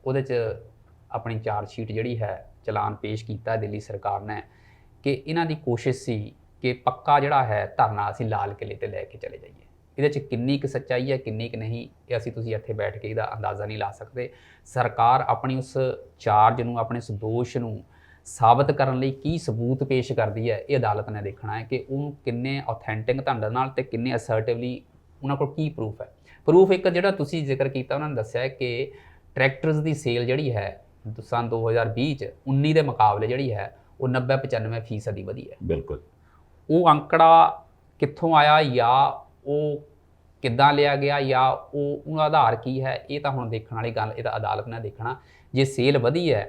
ਉਹਦੇ 'ਚ ਆਪਣੀ ਚਾਰਜ ਸ਼ੀਟ ਜਿਹੜੀ ਹੈ ਚਲਾਨ ਪੇਸ਼ ਕੀਤਾ ਦਿੱਲੀ ਸਰਕਾਰ ਨੇ ਕਿ ਇਹਨਾਂ ਦੀ ਕੋਸ਼ਿਸ਼ ਸੀ ਕਿ ਪੱਕਾ ਜਿਹੜਾ ਹੈ ਧਰਨਾ ਅਸੀਂ ਲਾਲ ਕਿਲੇ ਤੇ ਲੈ ਕੇ ਚਲੇ ਜਾਈਏ। ਇਹਦੇ 'ਚ ਕਿੰਨੀ ਕੁ ਸੱਚਾਈ ਹੈ ਕਿੰਨੀ ਕੁ ਨਹੀਂ, ਇਹ ਤੁਸੀਂ ਇੱਥੇ ਬੈਠ ਕੇ ਇਹਦਾ ਅੰਦਾਜ਼ਾ ਨਹੀਂ ਲਾ ਸਕਦੇ। ਸਰਕਾਰ ਆਪਣੀ ਉਸ ਚਾਰਜ ਨੂੰ, ਆਪਣੇ ਉਸ ਦੋਸ਼ ਨੂੰ ਸਾਬਤ ਕਰਨ ਲਈ ਕੀ ਸਬੂਤ ਪੇਸ਼ ਕਰਦੀ ਹੈ, ਇਹ ਅਦਾਲਤ ਨੇ ਦੇਖਣਾ ਹੈ ਕਿ ਉਹਨੂੰ ਕਿੰਨੇ ਆਥੈਂਟਿਕ ਢੰਗ ਨਾਲ ਤੇ ਕਿੰਨੇ ਅਸਰਟਿਵਲੀ ਉਹਨਾਂ ਕੋਲ ਕੀ ਪ੍ਰੂਫ ਹੈ। ਪ੍ਰੂਫ ਇੱਕ ਜਿਹੜਾ ਤੁਸੀਂ ਜ਼ਿਕਰ ਕੀਤਾ, ਉਹਨਾਂ ਨੇ ਦੱਸਿਆ ਕਿ ਟਰੈਕਟਰਸ ਦੀ ਸੇਲ ਜਿਹੜੀ ਹੈ ਸੰਨ 2020 'ਚ 19 ਦੇ ਮੁਕਾਬਲੇ ਜਿਹੜੀ ਹੈ ਉਹ 90-95% ਵਧੀ ਹੈ। ਬਿਲਕੁਲ। ਉਹ ਅੰਕੜਾ ਕਿੱਥੋਂ ਆਇਆ ਜਾਂ ਉਹ ਕਿੱਦਾਂ ਲਿਆ ਗਿਆ ਜਾਂ ਉਹਦਾ ਆਧਾਰ ਕੀ ਹੈ, ਇਹ ਤਾਂ ਹੁਣ ਦੇਖਣ ਵਾਲੀ ਗੱਲ, ਇਹ ਤਾਂ ਅਦਾਲਤ ਨੇ ਦੇਖਣਾ। ਜੇ ਸੇਲ ਵਧੀ ਹੈ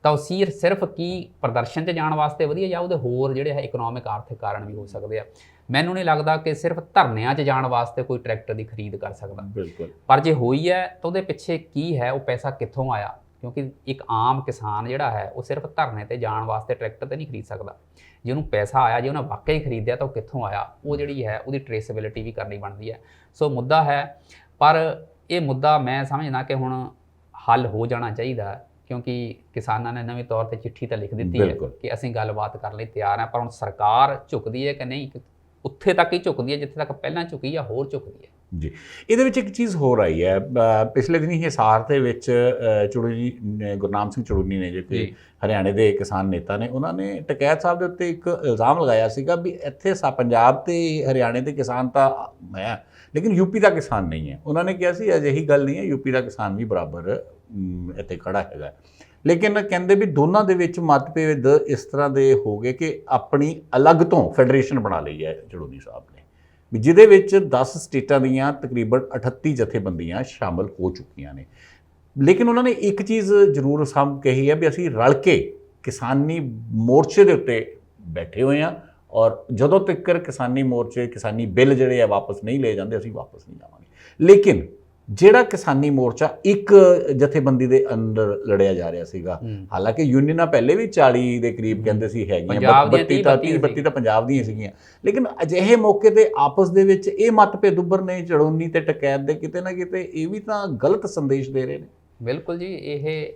ਤਾਂ ਉਹ ਸਿਰਫ ਕੀ ਪ੍ਰਦਰਸ਼ਨ 'ਚ ਜਾਣ ਵਾਸਤੇ ਵਧੀ ਹੈ ਜਾਂ ਉਹਦੇ ਹੋਰ ਜਿਹੜੇ ਹੈ ਇਕਨੋਮਿਕ ਆਰਥਿਕ ਕਾਰਨ ਵੀ ਹੋ ਸਕਦੇ ਆ। ਮੈਨੂੰ ਨਹੀਂ ਲੱਗਦਾ ਕਿ ਸਿਰਫ ਧਰਨਿਆਂ 'ਚ ਜਾਣ ਵਾਸਤੇ ਕੋਈ ਟਰੈਕਟਰ ਦੀ ਖਰੀਦ ਕਰ ਸਕਦਾ। ਬਿਲਕੁਲ। ਪਰ ਜੇ ਹੋਈ ਹੈ ਤਾਂ ਉਹਦੇ ਪਿੱਛੇ ਕੀ ਹੈ, ਉਹ ਪੈਸਾ ਕਿੱਥੋਂ ਆਇਆ, ਕਿਉਂਕਿ ਇੱਕ ਆਮ ਕਿਸਾਨ ਜਿਹੜਾ ਹੈ ਉਹ ਸਿਰਫ ਧਰਨੇ ਤੇ ਜਾਣ ਵਾਸਤੇ ਟਰੈਕਟਰ ਤੇ ਨਹੀਂ ਖਰੀਦ ਸਕਦਾ। ਜੇ ਉਹਨੂੰ ਪੈਸਾ ਆਇਆ, ਜੇ ਉਹਨਾਂ ਵਾਕਈ ਖਰੀਦਿਆ ਤਾਂ ਉਹ ਕਿੱਥੋਂ ਆਇਆ, ਉਹ ਜਿਹੜੀ ਹੈ ਉਹਦੀ ਟ੍ਰੇਸੇਬਿਲਿਟੀ ਵੀ ਕਰਨੀ ਬਣਦੀ ਹੈ। ਸੋ ਮੁੱਦਾ ਹੈ, ਪਰ ਇਹ ਮੁੱਦਾ ਮੈਂ ਸਮਝਦਾ ਕਿ ਹੁਣ ਹੱਲ ਹੋ ਜਾਣਾ ਚਾਹੀਦਾ, ਕਿਉਂਕਿ ਕਿਸਾਨਾਂ ਨੇ ਨਵੇਂ ਤੌਰ ਤੇ ਚਿੱਠੀ ਤਾਂ ਲਿਖ ਦਿੱਤੀ ਹੈ ਕਿ ਅਸੀਂ ਗੱਲਬਾਤ ਕਰਨ ਲਈ ਤਿਆਰ ਹਾਂ। ਪਰ ਹੁਣ ਸਰਕਾਰ ਝੁਕਦੀ ਹੈ ਕਿ ਨਹੀਂ, ਉੱਥੇ ਤੱਕ ਹੀ ਝੁਕਦੀ ਹੈ ਜਿੱਥੇ ਤੱਕ ਪਹਿਲਾਂ ਝੁਕੀ ਜਾਂ ਹੋਰ ਝੁਕਦੀ ਹੈ। ਜੀ। ਇਹਦੇ ਵਿੱਚ ਇੱਕ ਚੀਜ਼ ਹੋਰ ਆਈ ਹੈ, ਪਿਛਲੇ ਦਿਨੀ ਹਿਸਾਰ ਦੇ ਵਿੱਚ ਚੜੂਨੀ ਗੁਰਨਾਮ ਸਿੰਘ ਚੜੂਨੀ ਨੇ, ਜੋ ਕਿ ਹਰਿਆਣੇ ਦੇ ਕਿਸਾਨ ਨੇਤਾ ਨੇ, ਉਹਨਾਂ ਨੇ ਟਕੈਤ ਸਾਹਿਬ ਦੇ ਉੱਤੇ ਇੱਕ ਇਲਜ਼ਾਮ ਲਗਾਇਆ ਸੀਗਾ ਵੀ ਇੱਥੇ ਪੰਜਾਬ ਤੇ ਹਰਿਆਣੇ ਦੇ ਕਿਸਾਨ ਤਾਂ ਹੈ ਲੇਕਿਨ ਯੂਪੀ ਦਾ ਕਿਸਾਨ ਨਹੀਂ ਹੈ। ਉਹਨਾਂ ਨੇ ਕਿਹਾ ਸੀ ਅਜਿਹੀ ਗੱਲ ਨਹੀਂ ਹੈ, ਯੂਪੀ ਦਾ ਕਿਸਾਨ ਵੀ ਬਰਾਬਰ ਇੱਥੇ ਖੜਾ ਹੈਗਾ। ਲੇਕਿਨ ਕਹਿੰਦੇ ਵੀ ਦੋਨਾਂ ਦੇ ਵਿੱਚ ਮਤਭੇਦ ਇਸ ਤਰ੍ਹਾਂ ਦੇ ਹੋ ਗਏ ਕਿ ਆਪਣੀ ਅਲੱਗ ਤੋਂ ਫੈਡਰੇਸ਼ਨ ਬਣਾ ਲਈ ਹੈ ਚੜੂਨੀ ਸਾਹਿਬ ਨੇ, ਵੀ ਜਿਹਦੇ ਵਿੱਚ 10 ਸਟੇਟਾਂ ਦੀਆਂ ਤਕਰੀਬਨ 38 ਜਥੇਬੰਦੀਆਂ ਸ਼ਾਮਲ ਹੋ ਚੁੱਕੀਆਂ ਨੇ। ਲੇਕਿਨ ਉਹਨਾਂ ਨੇ ਇੱਕ ਚੀਜ਼ ਜ਼ਰੂਰ ਕਹੀ ਹੈ ਵੀ ਅਸੀਂ ਰਲ ਕੇ ਕਿਸਾਨੀ ਮੋਰਚੇ ਦੇ ਉੱਤੇ ਬੈਠੇ ਹੋਏ ਹਾਂ ਔਰ ਜਦੋਂ ਤੱਕ ਕਿਸਾਨੀ ਮੋਰਚੇ, ਕਿਸਾਨੀ ਬਿੱਲ ਜਿਹੜੇ ਆ ਵਾਪਸ ਨਹੀਂ ਲਏ ਜਾਂਦੇ, ਅਸੀਂ ਵਾਪਸ ਨਹੀਂ ਜਾਵਾਂਗੇ। ਲੇਕਿਨ ਜਿਹੜਾ ਕਿਸਾਨੀ ਮੋਰਚਾ ਇੱਕ ਜਥੇਬੰਦੀ ਦੇ ਅੰਦਰ ਲੜਿਆ ਜਾ ਰਿਹਾ ਸੀਗਾ, ਹਾਲਾਂਕਿ ਯੂਨੀਅਨਾਂ ਪਹਿਲੇ ਵੀ 40 ਦੇ ਕਰੀਬ ਕਹਿੰਦੇ ਸੀ ਹੈਗੀਆਂ, 32 ਤਾਂ ਪੰਜਾਬ ਦੀਆਂ ਸੀਗੀਆਂ, ਲੇਕਿਨ ਅਜਿਹੇ ਮੌਕੇ ਤੇ ਆਪਸ ਦੇ ਵਿੱਚ ਇਹ ਮਤਭੇਦ ਉੱਭਰਨੇ ਚੜੂਨੀ ਤੇ ਟਕੈਤ ਦੇ ਕਿਤੇ ਨਾ ਕਿਤੇ ਇਹ ਵੀ ਤਾਂ ਗਲਤ ਸੰਦੇਸ਼ ਦੇ ਰਹੇ ਨੇ। ਬਿਲਕੁਲ ਜੀ, ਇਹ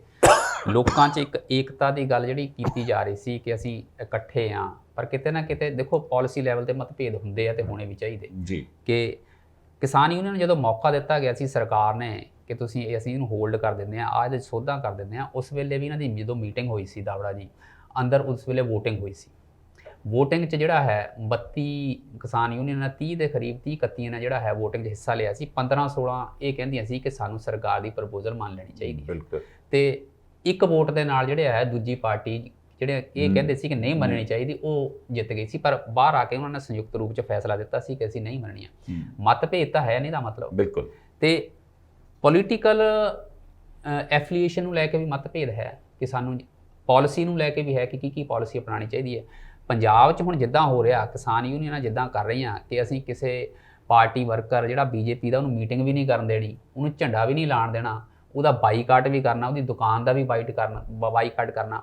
ਲੋਕਾਂ 'ਚ ਇੱਕ ਏਕਤਾ ਦੀ ਗੱਲ ਜਿਹੜੀ ਕੀਤੀ ਜਾ ਰਹੀ ਸੀ ਕਿ ਅਸੀਂ ਇਕੱਠੇ ਹਾਂ, ਪਰ ਕਿਤੇ ਨਾ ਕਿਤੇ ਦੇਖੋ ਪਾਲਿਸੀ ਲੈਵਲ ਤੇ ਮਤਭੇਦ ਹੁੰਦੇ ਆ ਤੇ ਹੋਣੇ ਵੀ ਚਾਹੀਦੇ ਜੀ। ਕਿ ਕਿਸਾਨ ਯੂਨੀਅਨ ਨੂੰ ਜਦੋਂ ਮੌਕਾ ਦਿੱਤਾ ਗਿਆ ਸੀ ਸਰਕਾਰ ਨੇ ਕਿ ਅਸੀਂ ਇਹਨੂੰ ਹੋਲਡ ਕਰ ਦਿੰਦੇ ਹਾਂ, ਇਹਦੇ ਸੋਧਾਂ ਕਰ ਦਿੰਦੇ ਹਾਂ, ਉਸ ਵੇਲੇ ਵੀ ਇਹਨਾਂ ਦੀ ਜਦੋਂ ਮੀਟਿੰਗ ਹੋਈ ਸੀ ਦਾਵੜਾ ਜੀ ਅੰਦਰ, ਉਸ ਵੇਲੇ ਵੋਟਿੰਗ ਹੋਈ ਸੀ। ਵੋਟਿੰਗ 'ਚ ਜਿਹੜਾ ਹੈ 32 ਕਿਸਾਨ ਯੂਨੀਅਨ ਨੇ 30 ਦੇ ਕਰੀਬ 30-31 ਨੇ ਜਿਹੜਾ ਹੈ ਵੋਟਿੰਗ 'ਚ ਹਿੱਸਾ ਲਿਆ ਸੀ। 15-16 ਇਹ ਕਹਿੰਦੀਆਂ ਸੀ ਕਿ ਸਾਨੂੰ ਸਰਕਾਰ ਦੀ ਪ੍ਰਪੋਜ਼ਲ ਮੰਨ ਲੈਣੀ ਚਾਹੀਦੀ ਹੈ। ਬਿਲਕੁਲ। ਤੇ ਇੱਕ ਵੋਟ ਦੇ ਨਾਲ ਜਿਹੜੇ ਹੈ ਦੂਜੀ ਪਾਰਟੀ ਜਿਹੜੇ ਇਹ ਕਹਿੰਦੇ ਸੀ ਕਿ ਨਹੀਂ ਮੰਨਣੀ ਚਾਹੀਦੀ, ਉਹ ਜਿੱਤ ਗਈ ਸੀ। ਪਰ ਬਾਹਰ ਆ ਕੇ ਉਹਨਾਂ ਨੇ ਸੰਯੁਕਤ ਰੂਪ 'ਚ ਫੈਸਲਾ ਦਿੱਤਾ ਸੀ ਕਿ ਅਸੀਂ ਨਹੀਂ ਮੰਨਣੀਆਂ। ਮਤਭੇਦ ਤਾਂ ਹੈ ਨਹੀਂ ਦਾ ਮਤਲਬ। ਬਿਲਕੁਲ। ਤੇ ਪੋਲੀਟੀਕਲ ਐਫੀਲੀਏਸ਼ਨ ਨੂੰ ਲੈ ਕੇ ਵੀ ਮਤਭੇਦ ਹੈ ਕਿ ਸਾਨੂੰ ਪਾਲਿਸੀ ਨੂੰ ਲੈ ਕੇ ਵੀ ਹੈ ਕਿ ਕੀ ਪਾਲਿਸੀ ਅਪਣਾਉਣੀ ਚਾਹੀਦੀ ਹੈ। ਪੰਜਾਬ 'ਚ ਹੁਣ ਜਿੱਦਾਂ ਹੋ ਰਿਹਾ, ਕਿਸਾਨ ਯੂਨੀਅਨਾਂ ਜਿੱਦਾਂ ਕਰ ਰਹੀਆਂ ਕਿ ਅਸੀਂ ਕਿਸੇ ਪਾਰਟੀ ਵਰਕਰ ਜਿਹੜਾ ਬੀਜੇਪੀ ਦਾ, ਉਹਨੂੰ ਮੀਟਿੰਗ ਵੀ ਨਹੀਂ ਕਰਨ ਦੇਣੀ, ਉਹਨੂੰ ਝੰਡਾ ਵੀ ਨਹੀਂ ਲਾਣ ਦੇਣਾ, ਉਹਦਾ ਬਾਈਕਾਟ ਵੀ ਕਰਨਾ, ਉਹਦੀ ਦੁਕਾਨ ਦਾ ਵੀ ਬਾਈਕਾਟ ਕਰਨਾ।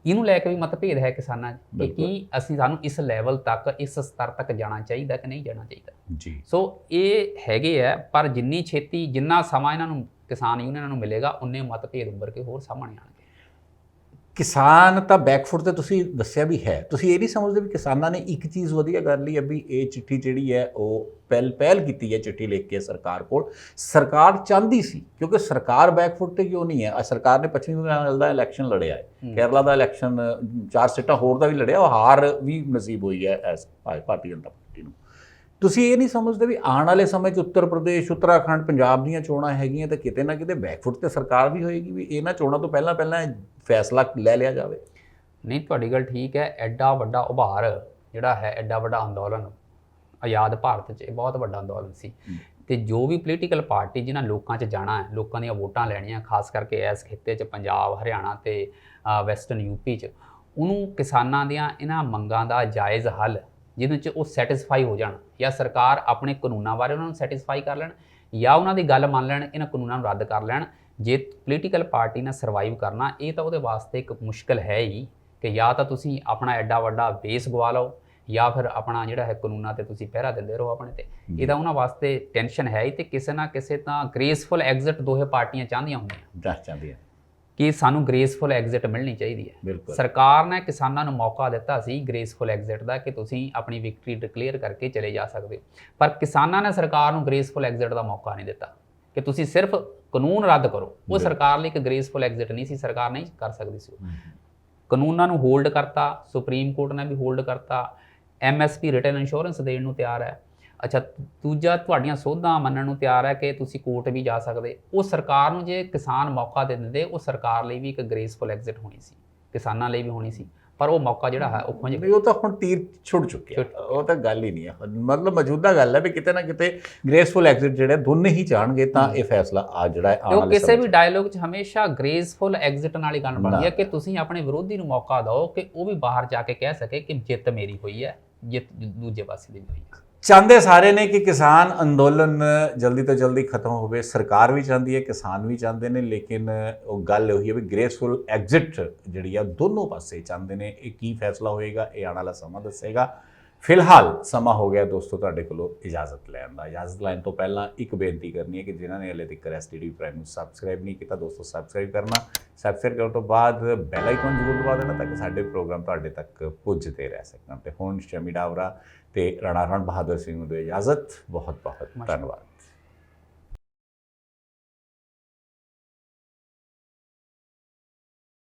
ਇਹਨੂੰ ਲੈ ਕੇ ਵੀ ਮਤਭੇਦ ਹੈ ਕਿਸਾਨਾਂ 'ਚ ਕਿ ਕੀ ਸਾਨੂੰ ਇਸ ਲੈਵਲ ਤੱਕ, ਇਸ ਸਤਰ ਤੱਕ ਜਾਣਾ ਚਾਹੀਦਾ ਕਿ ਨਹੀਂ ਜਾਣਾ ਚਾਹੀਦਾ ਜੀ। ਸੋ ਇਹ ਹੈਗੇ ਆ, ਪਰ ਜਿੰਨੀ ਛੇਤੀ ਜਿੰਨਾ ਸਮਾਂ ਇਹਨਾਂ ਨੂੰ ਕਿਸਾਨ ਯੂਨੀਅਨਾਂ ਨੂੰ ਮਿਲੇਗਾ ਉਨੇ ਮਤਭੇਦ ਉੱਭਰ ਕੇ ਹੋਰ ਸਾਹਮਣੇ ਆਉਣਗੇ। ਕਿਸਾਨ ਤਾਂ ਬੈਕਫੁੱਟ ਤੇ ਤੁਸੀਂ ਦੱਸਿਆ ਵੀ ਹੈ, ਤੁਸੀਂ ਇਹ ਨਹੀਂ ਸਮਝਦੇ ਵੀ ਕਿਸਾਨਾਂ ਨੇ ਇੱਕ ਚੀਜ਼ ਵਧੀਆ ਕਰ ਲਈ ਹੈ ਵੀ ਇਹ ਚਿੱਠੀ ਜਿਹੜੀ ਹੈ ਉਹ ਪਹਿਲ ਕੀਤੀ ਹੈ, ਚਿੱਠੀ ਲਿਖ ਕੇ ਸਰਕਾਰ ਕੋਲ। ਸਰਕਾਰ ਚਾਹੁੰਦੀ ਸੀ, ਕਿਉਂਕਿ ਸਰਕਾਰ ਬੈਕਫੁੱਟ ਤੇ ਕਿਉਂ ਨਹੀਂ ਹੈ, ਸਰਕਾਰ ਨੇ ਪੱਛਮੀ ਬੰਗਾਲ ਦਾ ਇਲੈਕਸ਼ਨ ਲੜਿਆ ਹੈ, ਕੇਰਲਾ ਦਾ ਇਲੈਕਸ਼ਨ 4 ਸੀਟਾਂ ਹੋਰ ਦਾ ਵੀ ਲੜਿਆ, ਉਹ ਹਾਰ ਵੀ ਨਸੀਬ ਹੋਈ ਹੈ ਭਾਰਤੀ ਜਨਤਾ ਪਾਰਟੀ ਨੂੰ। ਤੁਸੀਂ ਇਹ ਨਹੀਂ ਸਮਝਦੇ ਵੀ ਆਉਣ ਵਾਲੇ ਸਮੇਂ 'ਚ ਉੱਤਰ ਪ੍ਰਦੇਸ਼, ਉੱਤਰਾਖੰਡ, ਪੰਜਾਬ ਦੀਆਂ ਚੋਣਾਂ ਹੈਗੀਆਂ ਤਾਂ ਕਿਤੇ ਨਾ ਕਿਤੇ ਬੈਕਫੁੱਟ ਤੇ ਸਰਕਾਰ ਵੀ ਹੋਏਗੀ ਵੀ ਇਹਨਾਂ ਚੋਣਾਂ ਤੋਂ ਪਹਿਲਾਂ ਪਹਿਲਾਂ ਫੈਸਲਾ ਲੈ ਲਿਆ ਜਾਵੇ? ਨਹੀਂ, ਤੁਹਾਡੀ ਗੱਲ ਠੀਕ ਹੈ। ਐਡਾ ਵੱਡਾ ਉਭਾਰ ਜਿਹੜਾ ਹੈ, ਐਡਾ ਵੱਡਾ ਅੰਦੋਲਨ ਆਜ਼ਾਦ ਭਾਰਤ 'ਚ, ਇਹ ਬਹੁਤ ਵੱਡਾ ਅੰਦੋਲਨ ਸੀ। ਤੇ ਜੋ ਵੀ ਪੋਲੀਟੀਕਲ ਪਾਰਟੀ ਜਿਨ੍ਹਾਂ ਲੋਕਾਂ 'ਚ ਜਾਣਾ ਹੈ, ਲੋਕਾਂ ਦੀਆਂ ਵੋਟਾਂ ਲੈਣੀਆਂ, ਖਾਸ ਕਰਕੇ ਇਸ ਖਿੱਤੇ 'ਚ ਪੰਜਾਬ, ਹਰਿਆਣਾ ਤੇ ਵੈਸਟਰਨ ਯੂਪੀ 'ਚ, ਉਹਨੂੰ ਕਿਸਾਨਾਂ ਦੀਆਂ ਇਹਨਾਂ ਮੰਗਾਂ ਦਾ ਜਾਇਜ਼ ਹੱਲ ਜਿਹਦੇ 'ਚ ਉਹ ਸੈਟੀਸਫਾਈ ਹੋ ਜਾਣ, ਜਾਂ ਸਰਕਾਰ ਆਪਣੇ ਕਾਨੂੰਨਾਂ ਬਾਰੇ ਉਹਨਾਂ ਨੂੰ ਸੈਟੀਸਫਾਈ ਕਰ ਲੈਣ, ਜਾਂ ਉਹਨਾਂ ਦੀ ਗੱਲ ਮੰਨ ਲੈਣ, ਇਹਨਾਂ ਕਾਨੂੰਨਾਂ ਨੂੰ ਰੱਦ ਕਰ ਲੈਣ। ਜੇ ਪੋਲੀਟੀਕਲ ਪਾਰਟੀ ਨੇ ਸਰਵਾਈਵ ਕਰਨਾ, ਇਹ ਤਾਂ ਉਹਦੇ ਵਾਸਤੇ ਇੱਕ ਮੁਸ਼ਕਲ ਹੈ ਹੀ ਕਿ ਜਾਂ ਤਾਂ ਤੁਸੀਂ ਆਪਣਾ ਐਡਾ ਵੱਡਾ ਬੇਸ ਗਵਾ ਲਓ, ਜਾਂ ਫਿਰ ਆਪਣਾ ਜਿਹੜਾ ਹੈ ਕਾਨੂੰਨਾਂ ਤੇ ਤੁਸੀਂ ਪਹਿਰਾ ਦਿੰਦੇ ਰਹੋ ਆਪਣੇ ਤੇ। ਇਹਦਾ ਉਹਨਾਂ ਵਾਸਤੇ ਟੈਨਸ਼ਨ ਹੈ ਹੀ। ਤੇ ਕਿਸੇ ਨਾ ਕਿਸੇ ਤਾਂ ਗ੍ਰੇਸਫੁਲ ਐਗਜ਼ਿਟ ਦੋਹੇ ਪਾਰਟੀਆਂ ਚਾਹੁੰਦੀਆਂ ਹੁੰਦੀਆਂ, ਚਾਹੁੰਦੀਆਂ ਕਿ ਸਾਨੂੰ ਗ੍ਰੇਸਫੁਲ ਐਗਜ਼ਿਟ ਮਿਲਣੀ ਚਾਹੀਦੀ ਹੈ। ਸਰਕਾਰ ਨੇ ਕਿਸਾਨਾਂ ਨੂੰ ਮੌਕਾ ਦਿੱਤਾ ਸੀ ਗ੍ਰੇਸਫੁਲ ਐਗਜ਼ਿਟ ਦਾ, ਕਿ ਤੁਸੀਂ ਆਪਣੀ ਵਿਕਟਰੀ ਡਿਕਲੇਅਰ ਕਰਕੇ ਚਲੇ ਜਾ ਸਕਦੇ ਹੋ, ਪਰ ਕਿਸਾਨਾਂ ਨੇ ਸਰਕਾਰ ਨੂੰ ਗ੍ਰੇਸਫੁਲ ਐਗਜ਼ਿਟ ਦਾ ਮੌਕਾ ਨਹੀਂ ਦਿੱਤਾ ਕਿ ਤੁਸੀਂ ਸਿਰਫ ਕਾਨੂੰਨ ਰੱਦ ਕਰੋ। ਉਹ ਸਰਕਾਰ ਲਈ ਇੱਕ ਗ੍ਰੇਸਫੁਲ ਐਗਜ਼ਿਟ ਨਹੀਂ ਸੀ, ਸਰਕਾਰ ਨਹੀਂ ਕਰ ਸਕਦੀ ਸੀ। ਕਾਨੂੰਨਾਂ ਨੂੰ ਹੋਲਡ ਕਰਤਾ, ਸੁਪਰੀਮ ਕੋਰਟ ਨੇ ਵੀ ਹੋਲਡ ਕਰਤਾ, MSP ਰਿਟਰਨ ਇੰਸ਼ੋਰੈਂਸ ਦੇਣ ਨੂੰ ਤਿਆਰ ਹੈ। ਅੱਛਾ, ਦੂਜਾ ਤੁਹਾਡੀਆਂ ਸੋਧਾਂ ਮੰਨਣ ਨੂੰ ਤਿਆਰ ਹੈ ਕਿ ਤੁਸੀਂ ਕੋਰਟ ਵੀ ਜਾ ਸਕਦੇ। ਉਹ ਸਰਕਾਰ ਨੂੰ ਜੇ ਕਿਸਾਨ ਮੌਕਾ ਦੇ ਦਿੰਦੇ, ਉਹ ਸਰਕਾਰ ਲਈ ਵੀ ਇੱਕ ਗ੍ਰੇਸਫੁਲ ਐਗਜ਼ਿਟ ਹੋਣੀ ਸੀ, ਕਿਸਾਨਾਂ ਲਈ ਵੀ ਹੋਣੀ ਸੀ, ਪਰ ਉਹ ਮੌਕਾ ਜਿਹੜਾ ਹੈ ਉਹ ਖੁੰਝ ਗਿਆ। ਉਹ ਤਾਂ ਹੁਣ ਤੀਰ ਛੁੱਟ ਚੁੱਕਿਆ, ਉਹ ਤਾਂ ਗੱਲ ਹੀ ਨਹੀਂ ਹੈ। ਮਤਲਬ ਮੌਜੂਦਾ ਗੱਲ ਹੈ ਵੀ ਕਿਤੇ ਨਾ ਕਿਤੇ ਗ੍ਰੇਸਫੁਲ ਐਗਜ਼ਿਟ ਜਿਹੜੇ ਦੋਨੇ ਹੀ ਚਾਹਣਗੇ ਤਾਂ ਇਹ ਫੈਸਲਾ ਆ ਜਿਹੜਾ ਹੈ ਉਹ ਕਿਸੇ ਵੀ ਡਾਇਲੋਗ 'ਚ ਹਮੇਸ਼ਾ ਗ੍ਰੇਸਫੁਲ ਐਗਜ਼ਿਟ ਨਾਲ ਹੀ ਗੱਲ ਬਣਦੀ ਹੈ, ਕਿ ਤੁਸੀਂ ਆਪਣੇ ਵਿਰੋਧੀ ਨੂੰ ਮੌਕਾ ਦਿਓ ਕਿ ਉਹ ਵੀ ਬਾਹਰ ਜਾ ਕੇ ਕਹਿ ਸਕੇ ਕਿ ਜਿੱਤ ਮੇਰੀ ਹੋਈ ਹੈ, ਜਿੱਤ ਦੂਜੇ ਪਾਸੇ ਦੀ ਹੋਈ ਹੈ। ਚਾਹੁੰਦੇ ਸਾਰੇ ਨੇ ਕਿ ਕਿਸਾਨ ਅੰਦੋਲਨ ਜਲਦੀ ਤੋਂ ਜਲਦੀ ਖਤਮ ਹੋਵੇ, ਸਰਕਾਰ ਵੀ ਚਾਹੁੰਦੀ ਹੈ, ਕਿਸਾਨ ਵੀ ਚਾਹੁੰਦੇ ਨੇ, ਲੇਕਿਨ ਉਹ ਗੱਲ ਉਹੀ ਹੈ ਵੀ ਗ੍ਰੇਸਫੁਲ ਐਗਜ਼ਿਟ ਜਿਹੜੀ ਆ ਦੋਨੋਂ ਪਾਸੇ ਚਾਹੁੰਦੇ ਨੇ। ਇਹ ਕੀ ਫੈਸਲਾ ਹੋਏਗਾ ਇਹ ਆਉਣ ਵਾਲਾ ਸਮਾਂ ਦੱਸੇਗਾ। ਫਿਲਹਾਲ ਸਮਾਂ ਹੋ ਗਿਆ ਦੋਸਤੋ ਤੁਹਾਡੇ ਕੋਲੋਂ ਇਜਾਜ਼ਤ ਲੈਣ ਦਾ। ਇਜਾਜ਼ਤ ਲੈਣ ਤੋਂ ਪਹਿਲਾਂ ਇੱਕ ਬੇਨਤੀ ਕਰਨੀ ਹੈ ਕਿ ਜਿਨ੍ਹਾਂ ਨੇ ਹਲੇ ਤੱਕ STV ਪ੍ਰਾਈਮ ਨੂੰ ਸਬਸਕ੍ਰਾਈਬ ਨਹੀਂ ਕੀਤਾ, ਦੋਸਤੋ ਸਬਸਕ੍ਰਾਈਬ ਕਰਨਾ। ਸਬਸਕ੍ਰਾਈਬ ਕਰਨ ਤੋਂ ਬਾਅਦ ਬੈਲ ਆਈਕਨ ਜ਼ਰੂਰ ਦਬਾ ਦੇਣਾ ਤਾਂ ਕਿ ਸਾਡੇ ਪ੍ਰੋਗਰਾਮ ਤੁਹਾਡੇ ਤੱਕ ਪੁੱਜਦੇ ਰਹਿ ਸਕਣ। ਤੇ ਹੁਣ ਸ਼ਮੀ ਡਾਵਰਾ ਤੇ ਰਾਣਾ ਬਹਾਦਰ ਸਿੰਘ ਨੂੰ ਦਿਓ ਇਜਾਜ਼ਤ। ਬਹੁਤ ਬਹੁਤ ਧੰਨਵਾਦ।